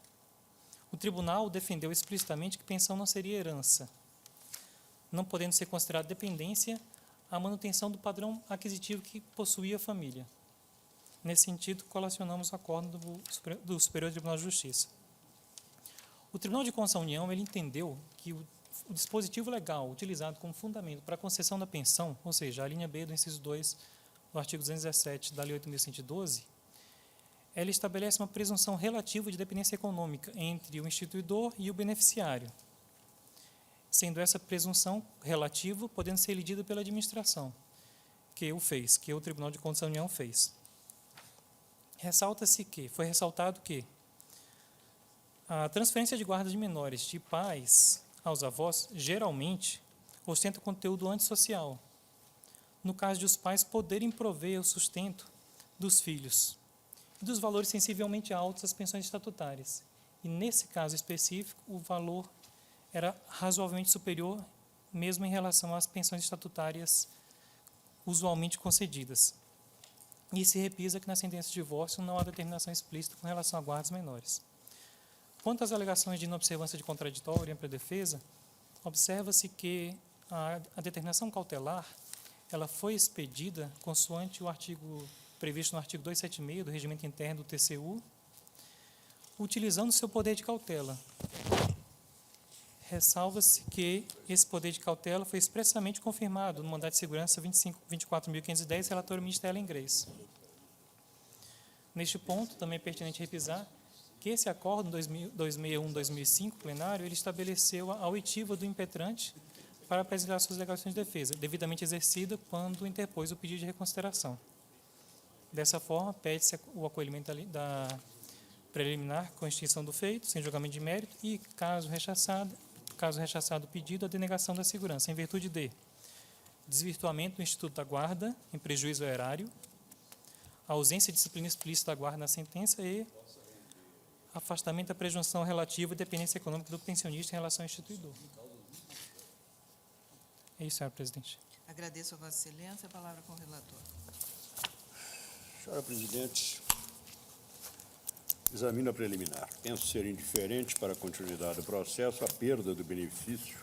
O tribunal defendeu explicitamente que pensão não seria herança, não podendo ser considerada dependência a manutenção do padrão aquisitivo que possuía a família. Nesse sentido, colacionamos o acórdão do Superior Tribunal de Justiça. O Tribunal de Contas da União ele entendeu que o dispositivo legal utilizado como fundamento para a concessão da pensão, ou seja, a linha B do inciso 2 do artigo 217 da Lei 8.112, ela estabelece uma presunção relativa de dependência econômica entre o instituidor e o beneficiário, sendo essa presunção relativa podendo ser elidida pela administração, que o Tribunal de Contas da União fez. Foi ressaltado que a transferência de guarda de menores de pais aos avós, geralmente, ostenta conteúdo antissocial, no caso de os pais poderem prover o sustento dos filhos, e dos valores sensivelmente altos das pensões estatutárias. E, nesse caso específico, o valor era razoavelmente superior, mesmo em relação às pensões estatutárias usualmente concedidas. E se repisa que na sentença de divórcio não há determinação explícita com relação a guardas menores. Quanto às alegações de inobservância de contraditório e ampla defesa, observa-se que a determinação cautelar ela foi expedida consoante o artigo previsto no artigo 276 do Regimento Interno do TCU, utilizando seu poder de cautela. Ressalva-se que esse poder de cautela foi expressamente confirmado no Mandado de Segurança 24.510, relator ministro Ellen Grace. Neste ponto, também é pertinente repisar que esse acordo, 261-2005, plenário, ele estabeleceu a oitiva do impetrante para apresentar suas alegações de defesa, devidamente exercida quando interpôs o pedido de reconsideração. Dessa forma, pede-se o acolhimento da preliminar com extinção do feito, sem julgamento de mérito, e, caso rechaçado o pedido, a denegação da segurança, em virtude de desvirtuamento do Instituto da Guarda, em prejuízo ao erário, a ausência de disciplina explícita da guarda na sentença e afastamento da presunção relativa à dependência econômica do pensionista em relação ao instituidor. É isso, senhora presidente. Agradeço a Vossa Excelência. A palavra com o relator. Senhora presidente, examino a preliminar. Penso ser indiferente para a continuidade do processo a perda do benefício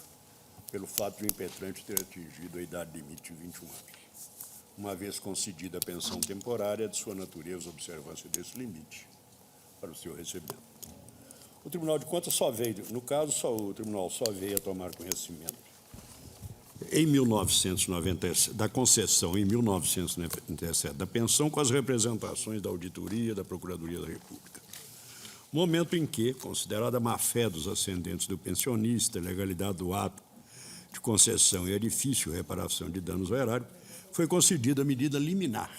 pelo fato de o impetrante ter atingido a idade limite de 21 anos, uma vez concedida a pensão temporária de sua natureza, observância desse limite para o seu recebimento. O Tribunal de Contas o Tribunal só veio a tomar conhecimento em 1997, da concessão em 1997 da pensão com as representações da Auditoria da Procuradoria da República. Momento em que, considerada a má-fé dos ascendentes do pensionista, a legalidade do ato de concessão e a difícil reparação de danos ao erário, foi concedida a medida liminar,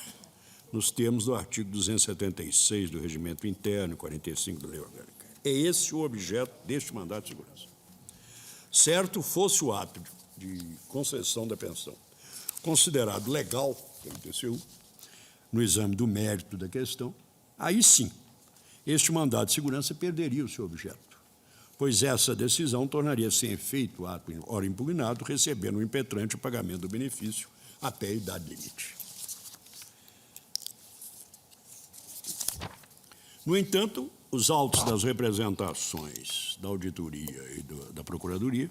nos termos do artigo 276 do Regimento Interno e 45 da Lei Orgânica. É esse o objeto deste mandado de segurança. Certo fosse o ato de concessão da pensão considerado legal pelo TCU, no exame do mérito da questão, aí sim, este mandado de segurança perderia o seu objeto, pois essa decisão tornaria sem efeito o ato, ora impugnado, recebendo o impetrante o pagamento do benefício até a idade limite. No entanto, os autos das representações da Auditoria e da Procuradoria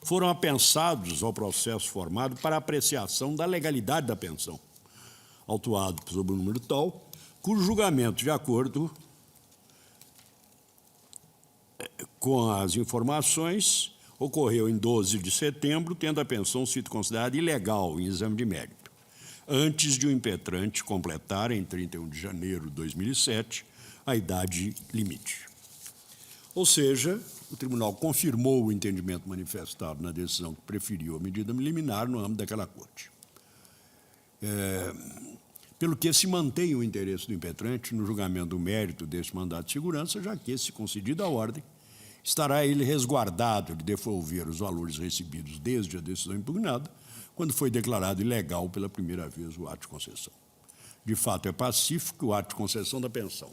foram apensados ao processo formado para apreciação da legalidade da pensão, autuado sob o número tal, cujo julgamento, de acordo com as informações, ocorreu em 12 de setembro, tendo a pensão sido considerada ilegal em exame de mérito, antes de o impetrante completar, em 31 de janeiro de 2007, a idade limite. Ou seja, o tribunal confirmou o entendimento manifestado na decisão que preferiu a medida liminar no âmbito daquela corte. Pelo que se mantém o interesse do impetrante no julgamento do mérito deste mandado de segurança, já que, se concedida a ordem, estará ele resguardado de devolver os valores recebidos desde a decisão impugnada, quando foi declarado ilegal pela primeira vez o ato de concessão. De fato, é pacífico o ato de concessão da pensão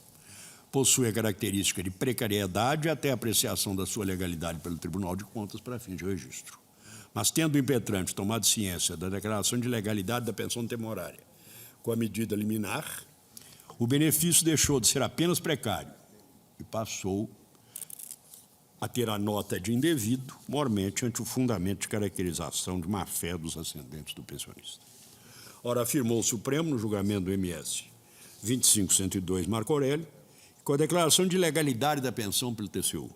possui a característica de precariedade até a apreciação da sua legalidade pelo Tribunal de Contas para fins de registro. Mas, tendo o impetrante tomado ciência da declaração de legalidade da pensão temporária com a medida liminar, o benefício deixou de ser apenas precário e passou a ter a nota de indevido, mormente ante o fundamento de caracterização de má-fé dos ascendentes do pensionista. Ora, afirmou o Supremo, no julgamento do MS 25.102, Marco Aurélio, com a declaração de legalidade da pensão pelo TCU,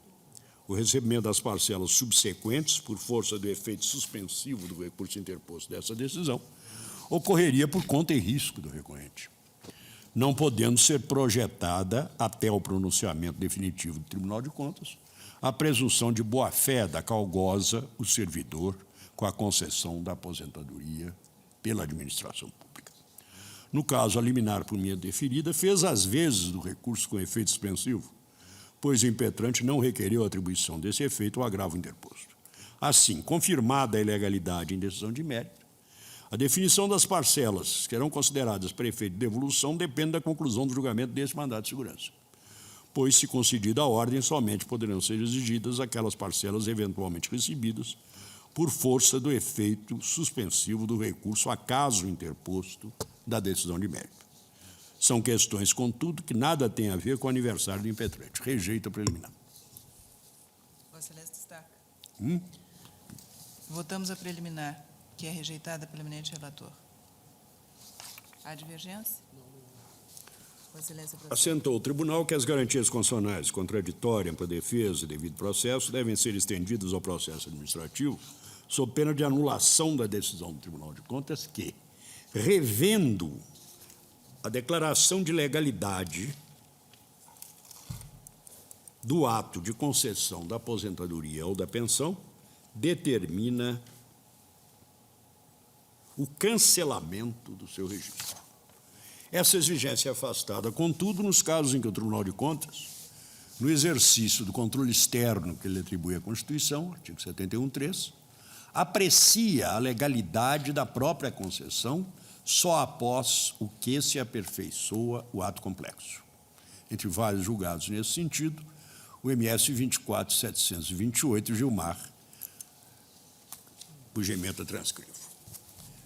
o recebimento das parcelas subsequentes, por força do efeito suspensivo do recurso interposto dessa decisão, ocorreria por conta e risco do recorrente, não podendo ser projetada, até o pronunciamento definitivo do Tribunal de Contas, a presunção de boa-fé da qual goza o servidor com a concessão da aposentadoria pela administração pública. No caso, a liminar por minha deferida fez as vezes do recurso com efeito suspensivo, pois o impetrante não requereu a atribuição desse efeito ao agravo interposto. Assim, confirmada a ilegalidade em decisão de mérito, a definição das parcelas que serão consideradas para efeito de devolução depende da conclusão do julgamento desse mandado de segurança, pois, se concedida a ordem, somente poderão ser exigidas aquelas parcelas eventualmente recebidas por força do efeito suspensivo do recurso a caso interposto da decisão de mérito. São questões, contudo, que nada têm a ver com o aniversário do impetrante. Rejeito a preliminar. Vossa Excelência destaca. Votamos a preliminar, que é rejeitada pelo eminente relator. Há divergência? Vossa Excelência, prossegue. Assentou o tribunal que as garantias constitucionais, contraditória, ampla defesa e devido processo, devem ser estendidas ao processo administrativo, sob pena de anulação da decisão do Tribunal de Contas que, revendo a declaração de legalidade do ato de concessão da aposentadoria ou da pensão, determina o cancelamento do seu registro. Essa exigência é afastada, contudo, nos casos em que o Tribunal de Contas, no exercício do controle externo que lhe atribui a Constituição, artigo 71.3, aprecia a legalidade da própria concessão só após o que se aperfeiçoa o ato complexo. Entre vários julgados nesse sentido, o MS 24.728, Gilmar, cuja ementa transcrevo.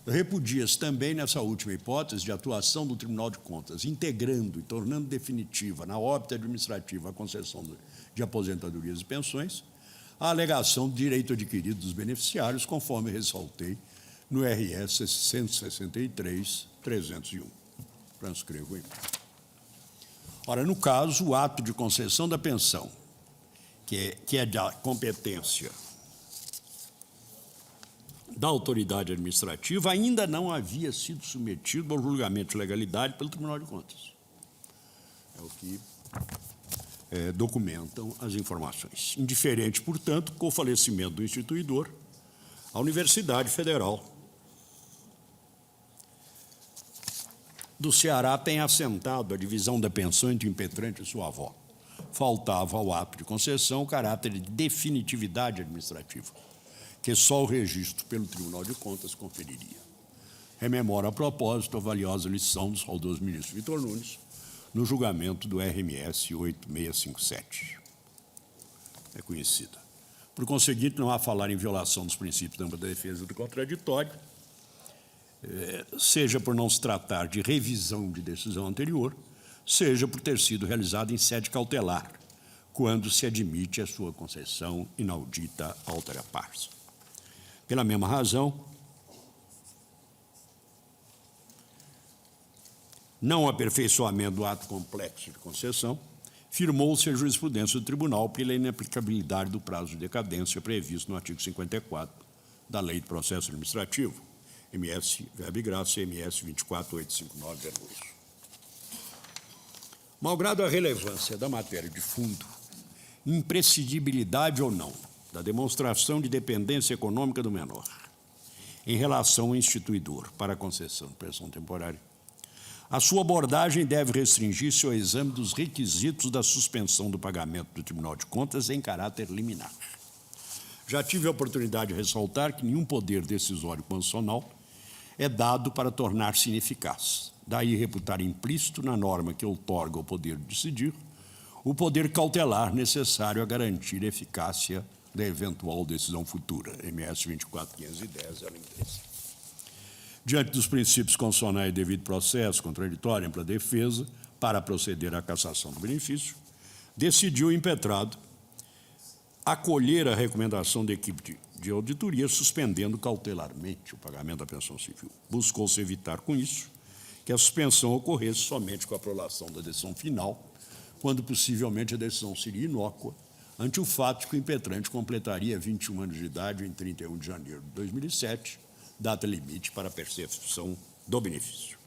Repudia-se também, nessa última hipótese, de atuação do Tribunal de Contas, integrando e tornando definitiva, na óbita administrativa, a concessão de aposentadorias e pensões, a alegação de direito adquirido dos beneficiários, conforme ressaltei no RS 163.301. Transcrevo aí. Ora, no caso, o ato de concessão da pensão, que é da competência da autoridade administrativa, ainda não havia sido submetido ao julgamento de legalidade pelo Tribunal de Contas. É o que documentam as informações. Indiferente, portanto, com o falecimento do instituidor, a Universidade Federal do Ceará tem assentado a divisão da pensão entre o impetrante e sua avó. Faltava ao ato de concessão o caráter de definitividade administrativa, que só o registro pelo Tribunal de Contas conferiria. Rememora a propósito a valiosa lição do saudoso ministro Vitor Nunes no julgamento do RMS 8657. É conhecida. Por conseguinte, não há falar em violação dos princípios da ampla defesa do contraditório, seja por não se tratar de revisão de decisão anterior, seja por ter sido realizada em sede cautelar, quando se admite a sua concessão inaudita altera pars. Pela mesma razão, não aperfeiçoamento do ato complexo de concessão, firmou-se a jurisprudência do tribunal pela inaplicabilidade do prazo de decadência previsto no artigo 54 da Lei de Processo Administrativo, MS Verba e Graça, MS 24859, Malgrado a relevância da matéria de fundo, imprescindibilidade ou não da demonstração de dependência econômica do menor em relação ao instituidor para a concessão de pensão temporária, a sua abordagem deve restringir-se ao exame dos requisitos da suspensão do pagamento do Tribunal de Contas em caráter liminar. Já tive a oportunidade de ressaltar que nenhum poder decisório constitucional é dado para tornar-se ineficaz. Daí reputar implícito na norma que outorga o poder de decidir o poder cautelar necessário a garantir a eficácia da eventual decisão futura. MS 24510, além 13. Diante dos princípios constitucionais de devido processo, contraditório, ampla defesa, para proceder à cassação do benefício, decidiu o impetrado acolher a recomendação da equipe de auditoria, suspendendo cautelarmente o pagamento da pensão civil. Buscou-se evitar com isso que a suspensão ocorresse somente com a aprovação da decisão final, quando possivelmente a decisão seria inócua, ante o fato de que o impetrante completaria 21 anos de idade em 31 de janeiro de 2007, data limite para a percepção do benefício,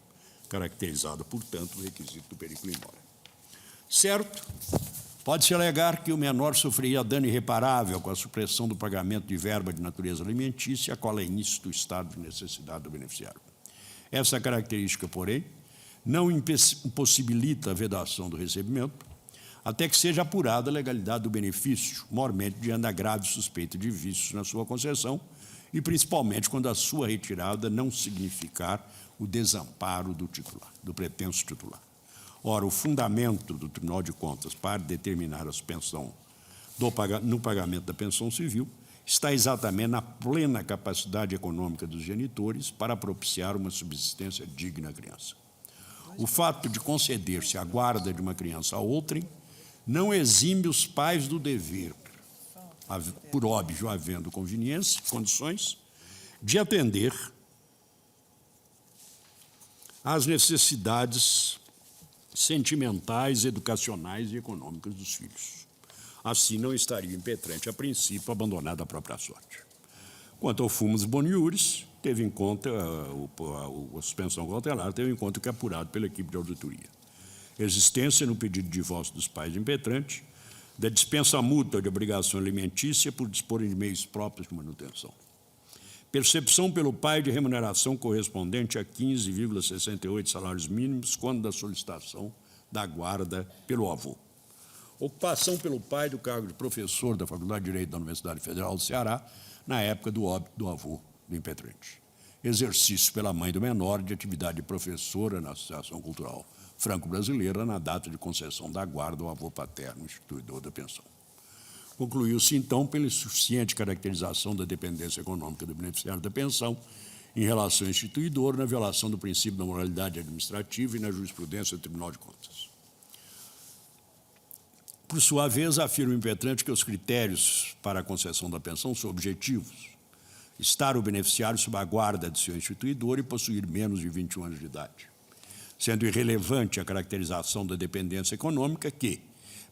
caracterizada, portanto, o requisito do perigo in mora. Certo, pode-se alegar que o menor sofreria dano irreparável com a supressão do pagamento de verba de natureza alimentícia, a qual é início do estado de necessidade do beneficiário. Essa característica, porém, não impossibilita a vedação do recebimento, até que seja apurada a legalidade do benefício, mormente diante da grave suspeita de vícios na sua concessão e principalmente quando a sua retirada não significar o desamparo do titular, do pretenso titular. Ora, o fundamento do Tribunal de Contas para determinar a suspensão no pagamento da pensão civil está exatamente na plena capacidade econômica dos genitores para propiciar uma subsistência digna à criança. O fato de conceder-se a guarda de uma criança a outrem não exime os pais do dever, por óbvio, havendo condições, de atender às necessidades sentimentais, educacionais e econômicas dos filhos. Assim, não estaria o impetrante, a princípio, abandonado à própria sorte. Quanto ao fumus boniuris, teve em conta, a suspensão cautelar teve em conta o que é apurado pela equipe de auditoria. Existência, no pedido de divórcio dos pais do impetrante, da dispensa mútua de obrigação alimentícia por disporem de meios próprios de manutenção. Percepção pelo pai de remuneração correspondente a 15,68 salários mínimos quando da solicitação da guarda pelo avô. Ocupação pelo pai do cargo de professor da Faculdade de Direito da Universidade Federal do Ceará na época do óbito do avô do impetrante. Exercício pela mãe do menor de atividade de professora na Associação Cultural Franco-Brasileira na data de concessão da guarda ao avô paterno, instituidor da pensão. Concluiu-se, então, pela insuficiente caracterização da dependência econômica do beneficiário da pensão em relação ao instituidor, na violação do princípio da moralidade administrativa e na jurisprudência do Tribunal de Contas. Por sua vez, afirma o impetrante que os critérios para a concessão da pensão são objetivos: estar o beneficiário sob a guarda de seu instituidor e possuir menos de 21 anos de idade, sendo irrelevante a caracterização da dependência econômica que,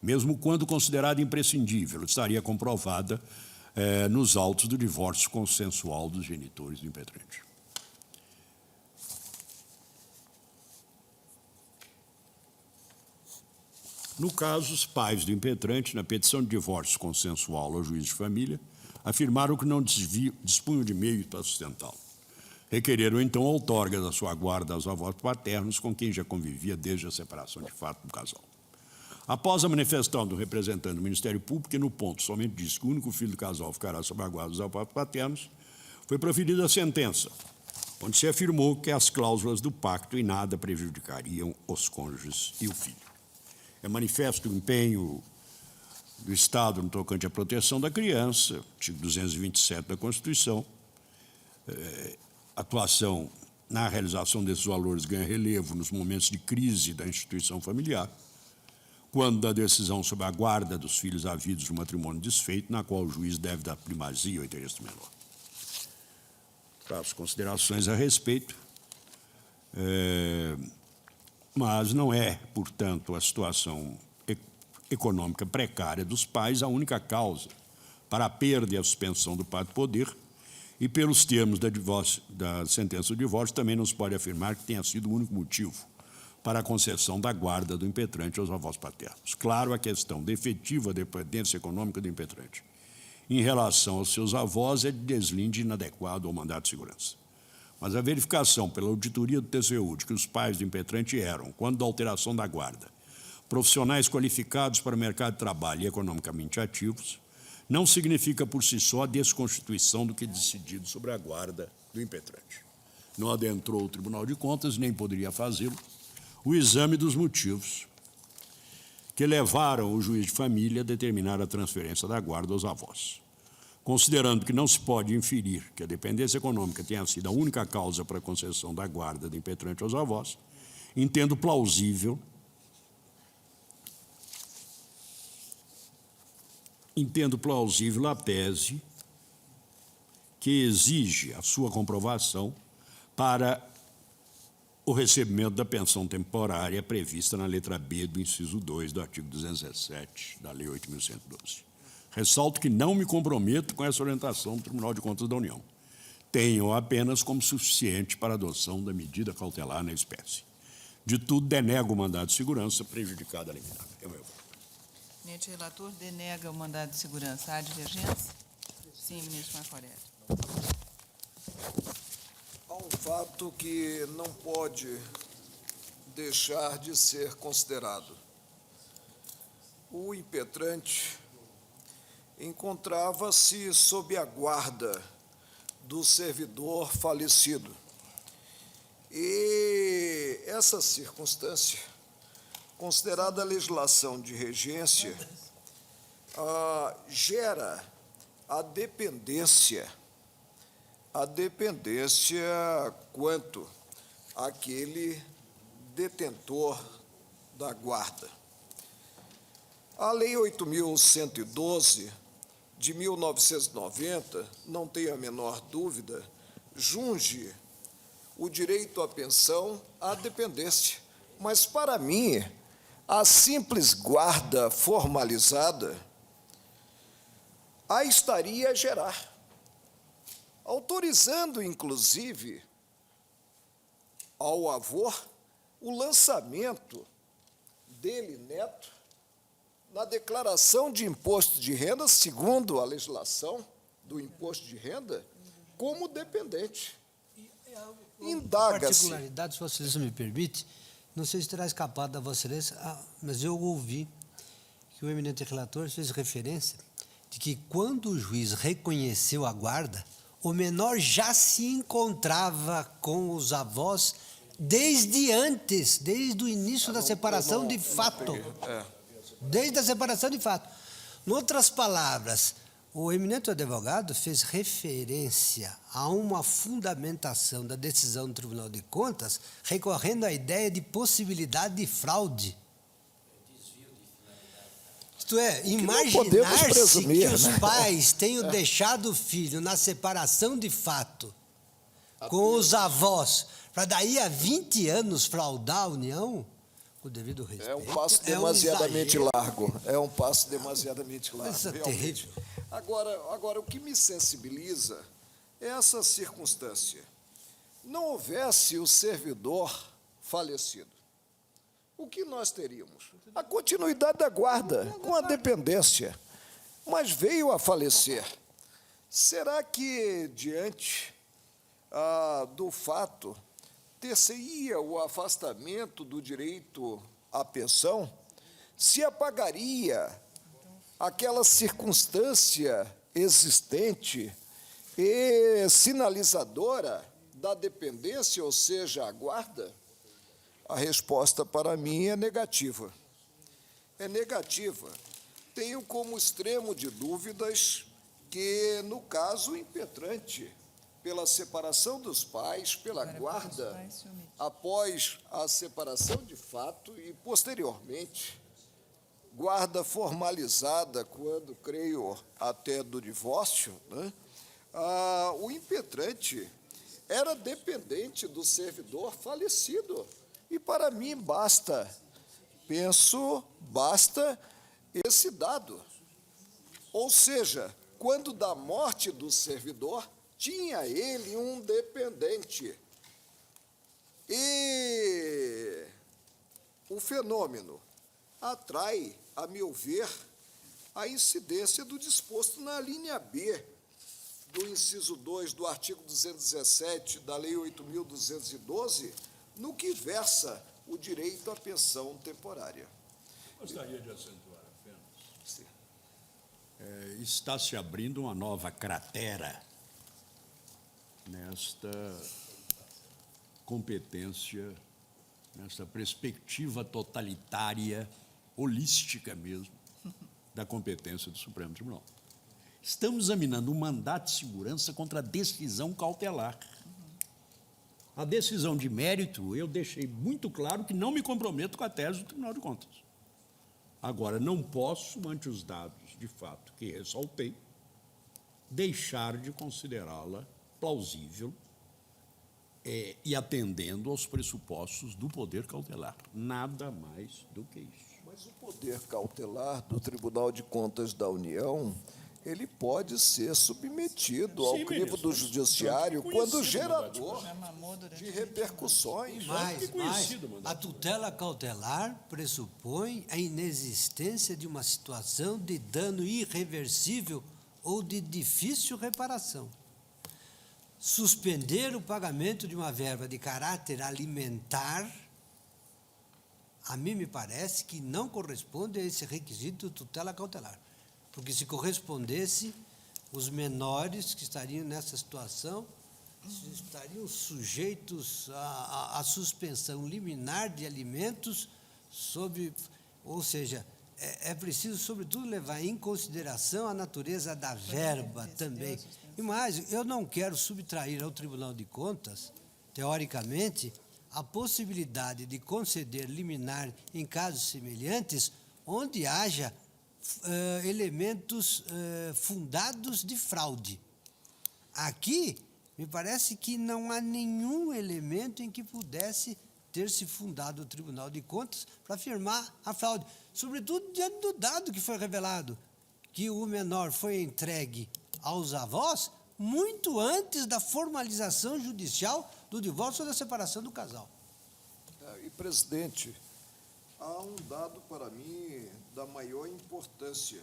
mesmo quando considerada imprescindível, estaria comprovada nos autos do divórcio consensual dos genitores do impetrante. No caso, os pais do impetrante, na petição de divórcio consensual ao juiz de família, afirmaram que não dispunham de meios para sustentá-lo. Requereram, então, a outorga da sua guarda aos avós paternos, com quem já convivia desde a separação de fato do casal. Após a manifestação do representante do Ministério Público, que no ponto somente disse que o único filho do casal ficará sob a guarda dos avós paternos, foi proferida a sentença, onde se afirmou que as cláusulas do pacto em nada prejudicariam os cônjuges e o filho. É manifesto o empenho do Estado no tocante à proteção da criança, artigo 227 da Constituição, atuação na realização desses valores ganha relevo nos momentos de crise da instituição familiar, quando da decisão sobre a guarda dos filhos havidos de matrimônio desfeito, na qual o juiz deve dar primazia ao interesse do menor. Faço considerações a respeito, mas não é, portanto, a situação econômica precária dos pais a única causa para a perda e a suspensão do pacto de poder, e pelos termos da sentença do divórcio também não se pode afirmar que tenha sido o único motivo para a concessão da guarda do impetrante aos avós paternos. Claro, a questão da efetiva dependência econômica do impetrante em relação aos seus avós é de deslinde inadequado ao mandato de segurança. Mas a verificação pela auditoria do TCU de que os pais do impetrante eram, quando da alteração da guarda, profissionais qualificados para o mercado de trabalho e economicamente ativos, não significa por si só a desconstituição do que é decidido sobre a guarda do impetrante. Não adentrou o Tribunal de Contas, nem poderia fazê-lo, o exame dos motivos que levaram o juiz de família a determinar a transferência da guarda aos avós. Considerando que não se pode inferir que a dependência econômica tenha sido a única causa para a concessão da guarda do impetrante aos avós, entendo plausível a tese que exige a sua comprovação para o recebimento da pensão temporária prevista na letra B do inciso 2 do artigo 217 da Lei 8.112. Ressalto que não me comprometo com essa orientação do Tribunal de Contas da União. Tenho apenas como suficiente para a adoção da medida cautelar na espécie. De tudo, denego o mandado de segurança prejudicado a liminar. É o meu voto. Eminente relator, denega o mandado de segurança. Há divergência? Sim, ministro Marco Aurélio. Há um fato que não pode deixar de ser considerado. o impetrante encontrava-se sob a guarda do servidor falecido. E essa circunstância, considerada a legislação de regência, gera a dependência quanto àquele detentor da guarda. A Lei 8.112, de 1990, não tenho a menor dúvida, junge o direito à pensão à dependência. Mas, para mim, a simples guarda formalizada a estaria a gerar, autorizando, inclusive, ao avô o lançamento dele, neto, na declaração de imposto de renda, segundo a legislação do imposto de renda, como dependente. Indaga-se. Particularidade, se Vossa Excelência me permite, não sei se terá escapado da Vossa Excelência, mas eu ouvi que o eminente relator fez referência de que quando o juiz reconheceu a guarda, o menor já se encontrava com os avós desde antes, desde o início da separação de fato. Desde a separação de fato. Em outras palavras, o eminente advogado fez referência a uma fundamentação da decisão do Tribunal de Contas, recorrendo à ideia de possibilidade de fraude. Isto é, imaginar-se que os pais tenham deixado o filho na separação de fato com os avós, para daí a 20 anos fraudar a união, com o devido respeito. É um passo demasiadamente largo. É um passo demasiadamente largo. Isso é terrível. Agora, o que me sensibiliza é essa circunstância. Não houvesse o servidor falecido, o que nós teríamos? A continuidade da guarda, com a dependência, mas veio a falecer. Será que, diante do fato, ter-se-ia o afastamento do direito à pensão, se apagaria aquela circunstância existente e sinalizadora da dependência, ou seja, a guarda? A resposta para mim é negativa. É negativa. Tenho como extremo de dúvidas que, no caso impetrante, pela separação dos pais, pela guarda, após a separação de fato e, posteriormente, guarda formalizada, quando, creio, até do divórcio, né? O impetrante era dependente do servidor falecido. E, para mim, basta esse dado. Ou seja, quando da morte do servidor, tinha ele um dependente. E o fenômeno atrai, a meu ver, a incidência do disposto na linha B do inciso 2 do artigo 217 da Lei 8.212, no que versa o direito à pensão temporária. Gostaria de acentuar apenas. Está se abrindo uma nova cratera nesta competência, nesta perspectiva totalitária, holística mesmo, da competência do Supremo Tribunal. Estamos examinando um mandato de segurança contra a decisão cautelar. A decisão de mérito, eu deixei muito claro que não me comprometo com a tese do Tribunal de Contas. Agora, não posso, ante os dados de fato que ressaltei, deixar de considerá-la plausível e atendendo aos pressupostos do poder cautelar. Nada mais do que isso. Mas o poder cautelar do Tribunal de Contas da União, ele pode ser submetido ao crivo do judiciário quando gerador de repercussões. Mas a tutela cautelar pressupõe a inexistência de uma situação de dano irreversível ou de difícil reparação. Suspender o pagamento de uma verba de caráter alimentar, a mim me parece que não corresponde a esse requisito de tutela cautelar. Porque se correspondesse, os menores que estariam nessa situação estariam sujeitos à suspensão liminar de alimentos ou seja, é preciso, sobretudo, levar em consideração a natureza da verba também. E mais, eu não quero subtrair ao Tribunal de Contas, teoricamente, a possibilidade de conceder liminar em casos semelhantes, onde haja elementos fundados de fraude. Aqui, me parece que não há nenhum elemento em que pudesse ter se fundado o Tribunal de Contas para afirmar a fraude, sobretudo diante do dado que foi revelado, que o menor foi entregue aos avós muito antes da formalização judicial do divórcio ou da separação do casal. E, presidente, há um dado para mim da maior importância.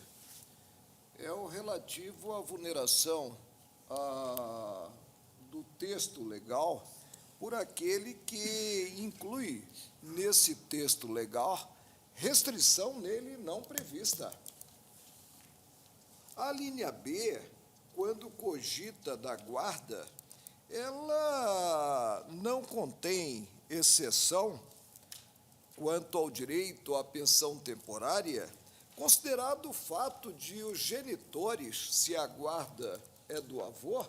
É o relativo à vulneração do texto legal por aquele que inclui nesse texto legal restrição nele não prevista. A linha B, quando cogita da guarda, ela não contém exceção quanto ao direito à pensão temporária, considerado o fato de os genitores, se a guarda é do avô,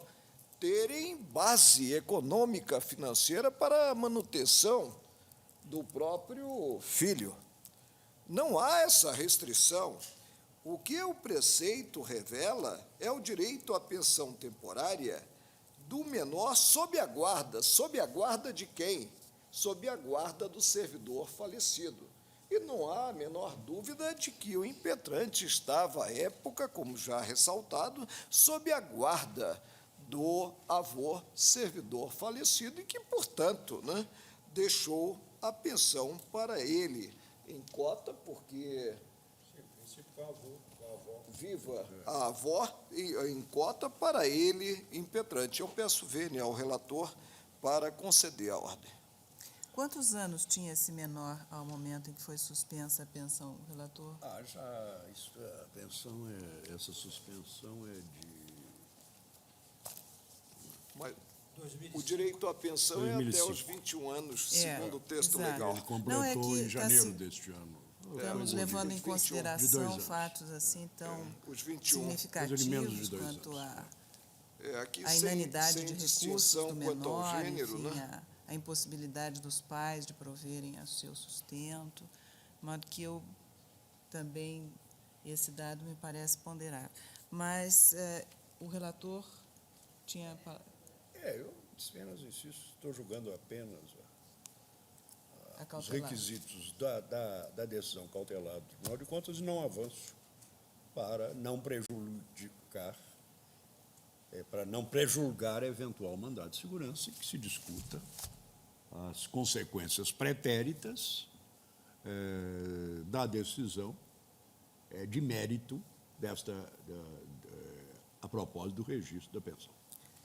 terem base econômica financeira para a manutenção do próprio filho. Não há essa restrição. O que o preceito revela é o direito à pensão temporária do menor sob a guarda de quem? Sob a guarda do servidor falecido. E não há a menor dúvida de que o impetrante estava, à época, como já ressaltado, sob a guarda do avô servidor falecido e que, portanto, deixou a pensão para ele em cota, porque viva a avó em cota para ele impetrante. Eu peço vênia ao relator para conceder a ordem. Quantos anos tinha esse menor ao momento em que foi suspensa a pensão, relator? A pensão essa suspensão é de... Mas o direito à pensão 2005. é até os 21 anos, segundo o texto exato. legal. Ele completou que em janeiro deste ano. Estamos levando em 21, consideração fatos assim tão os 21. significativos quanto Aqui a inanidade sem de recursos distinção do quanto ao menor, gênero, enfim, a impossibilidade dos pais de proverem o seu sustento, de modo que eu também, esse dado me parece ponderável. Mas o relator tinha... Eu apenas insisto, estou julgando apenas os requisitos da decisão cautelar do Tribunal de Contas e não avanço para não prejudicar, para não prejulgar eventual mandado de segurança e que se discuta as consequências pretéritas da decisão de mérito a propósito do registro da pensão.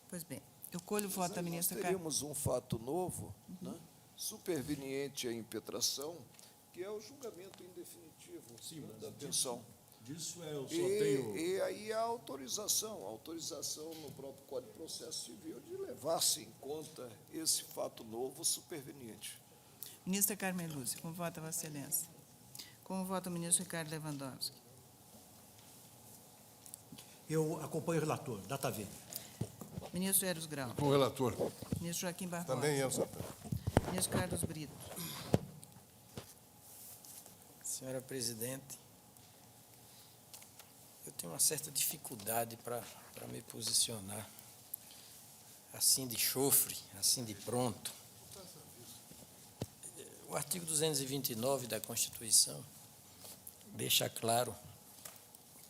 Pois bem, eu colho o voto da ministra Nós teríamos um fato novo, superveniente à impetração, que é o julgamento em definitivo da pensão. Disso eu só tenho... E aí a autorização no próprio Código de Processo Civil de levar-se em conta esse fato novo superveniente. Ministra Carmen Lúcia, como vota Vossa Excelência? Como vota o ministro Ricardo Lewandowski? Eu acompanho o relator. Data V. Ministro Eros Grau. Com o relator. Ministro Joaquim Barbosa. Também eu, senhor. Ministro Carlos Brito. Senhora presidente, eu tenho uma certa dificuldade para me posicionar assim de chofre, assim de pronto. O artigo 229 da Constituição deixa claro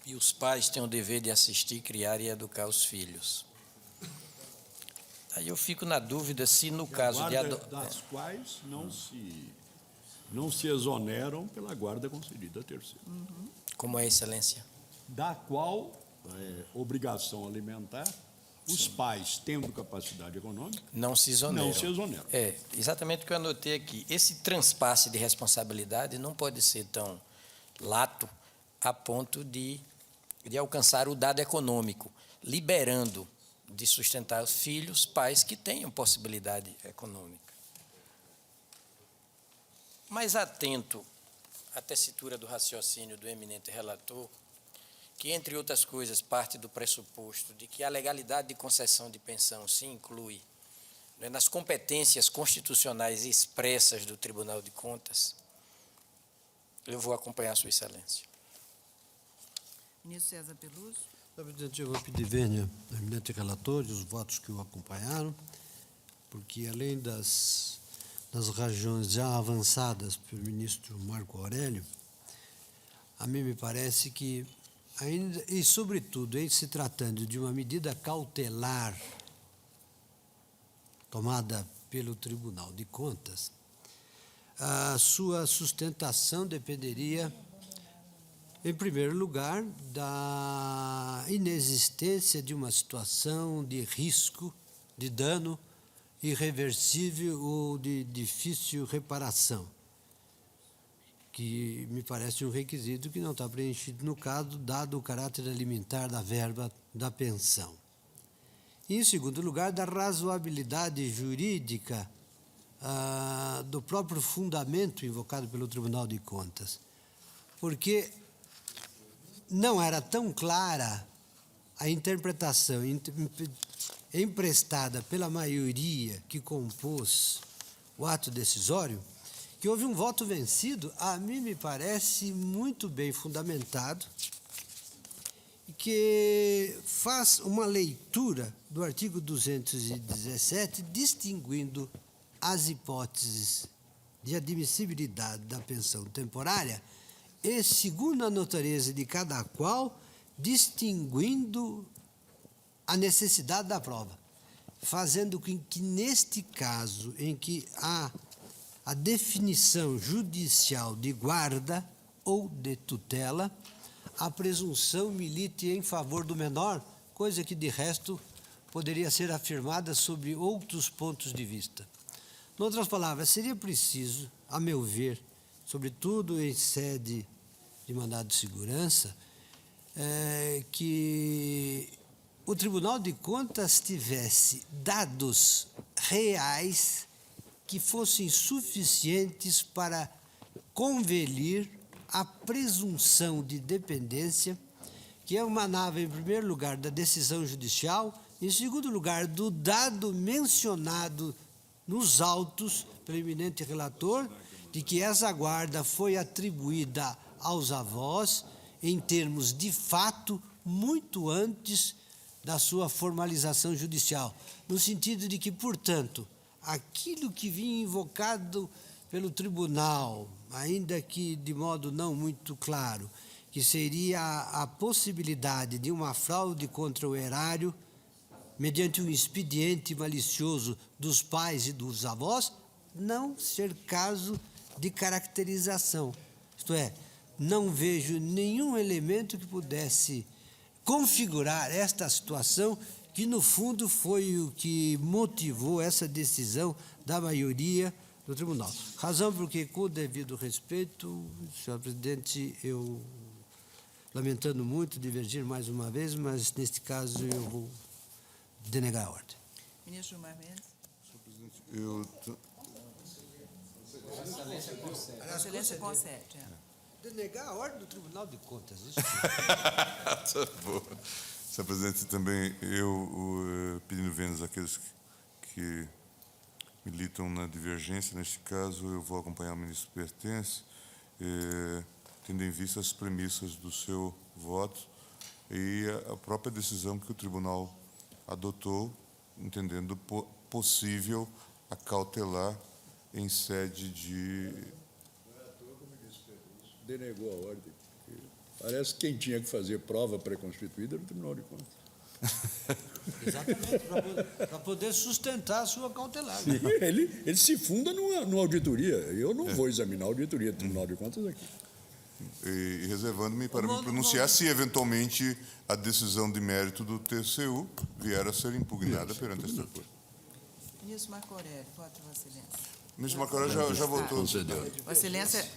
que os pais têm o dever de assistir, criar e educar os filhos. Aí eu fico na dúvida se no caso de das quais não se exoneram pela guarda concedida a terceiro. Como é, Excelência? Da qual obrigação alimentar os pais, tendo capacidade econômica, não se exoneram. não se exoneram. É, exatamente o que eu anotei aqui. Esse transpasse de responsabilidade não pode ser tão lato a ponto de alcançar o dado econômico, liberando de sustentar os filhos pais que tenham possibilidade econômica. Mas atento à tessitura do raciocínio do eminente relator, que, entre outras coisas, parte do pressuposto de que a legalidade de concessão de pensão se inclui, né, nas competências constitucionais expressas do Tribunal de Contas, eu vou acompanhar Sua Excelência. Ministro César Peluso. Senhor presidente, eu vou pedir vênia ao eminente relator e os votos que o acompanharam, porque, além das razões já avançadas pelo ministro Marco Aurélio, a mim me parece que, ainda e, sobretudo, em se tratando de uma medida cautelar tomada pelo Tribunal de Contas, a sua sustentação dependeria, em primeiro lugar, da inexistência de uma situação de risco, de dano irreversível ou de difícil reparação, que me parece um requisito que não está preenchido no caso, dado o caráter alimentar da verba da pensão. E, em segundo lugar, da razoabilidade jurídica do próprio fundamento invocado pelo Tribunal de Contas, porque não era tão clara a interpretação emprestada pela maioria que compôs o ato decisório, que houve um voto vencido, a mim me parece muito bem fundamentado, e que faz uma leitura do artigo 217, distinguindo as hipóteses de admissibilidade da pensão temporária e, segundo a natureza de cada qual, distinguindo a necessidade da prova, fazendo com que, neste caso, em que há a definição judicial de guarda ou de tutela, a presunção milite em favor do menor, coisa que, de resto, poderia ser afirmada sob outros pontos de vista. Em outras palavras, seria preciso, a meu ver, sobretudo em sede de mandado de segurança, que o Tribunal de Contas tivesse dados reais que fossem suficientes para convelir a presunção de dependência, que emanava, em primeiro lugar, da decisão judicial, em segundo lugar, do dado mencionado nos autos pelo eminente relator, de que essa guarda foi atribuída aos avós, em termos de fato, muito antes da sua formalização judicial, no sentido de que, portanto, aquilo que vinha invocado pelo tribunal, ainda que de modo não muito claro, que seria a possibilidade de uma fraude contra o erário, mediante um expediente malicioso dos pais e dos avós, não ser caso de caracterização. Isto é, não vejo nenhum elemento que pudesse configurar esta situação, que no fundo foi o que motivou essa decisão da maioria do tribunal. Razão porque, com o devido respeito, senhor presidente, eu, lamentando muito divergir mais uma vez, mas neste caso eu vou denegar a ordem. Ministro Gilmar Mendes. Senhor presidente, A excelência concede. Denegar a ordem do Tribunal de Contas, isso Tá bom. Senhor presidente, também eu pedindo vênias àqueles que militam na divergência, neste caso eu vou acompanhar o ministro Pertence, tendo em vista as premissas do seu voto e a própria decisão que o tribunal adotou, entendendo possível acautelar em sede de... Denegou a ordem. Parece que quem tinha que fazer prova pré-constituída era o Tribunal de Contas. Exatamente, para poder sustentar a sua cautelar. Sim, ele se funda numa auditoria. Eu não vou examinar a auditoria do Tribunal de Contas aqui. e reservando-me para me pronunciar se, eventualmente, a decisão de mérito do TCU vier a ser impugnada perante esta Corte. Ministro Marco Aurélio, vota Vossa Excelência. O ministro Marco Aurélio já votou.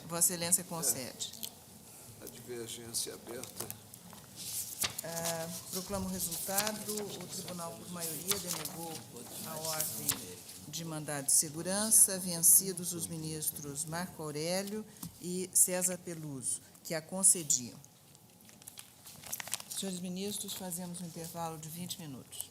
Vossa Excelência concede. A divergência aberta. Proclamo o resultado. O tribunal, por maioria, denegou a ordem de mandado de segurança, vencidos os ministros Marco Aurélio e César Peluso, que a concediam. Senhores ministros, fazemos um intervalo de 20 minutos.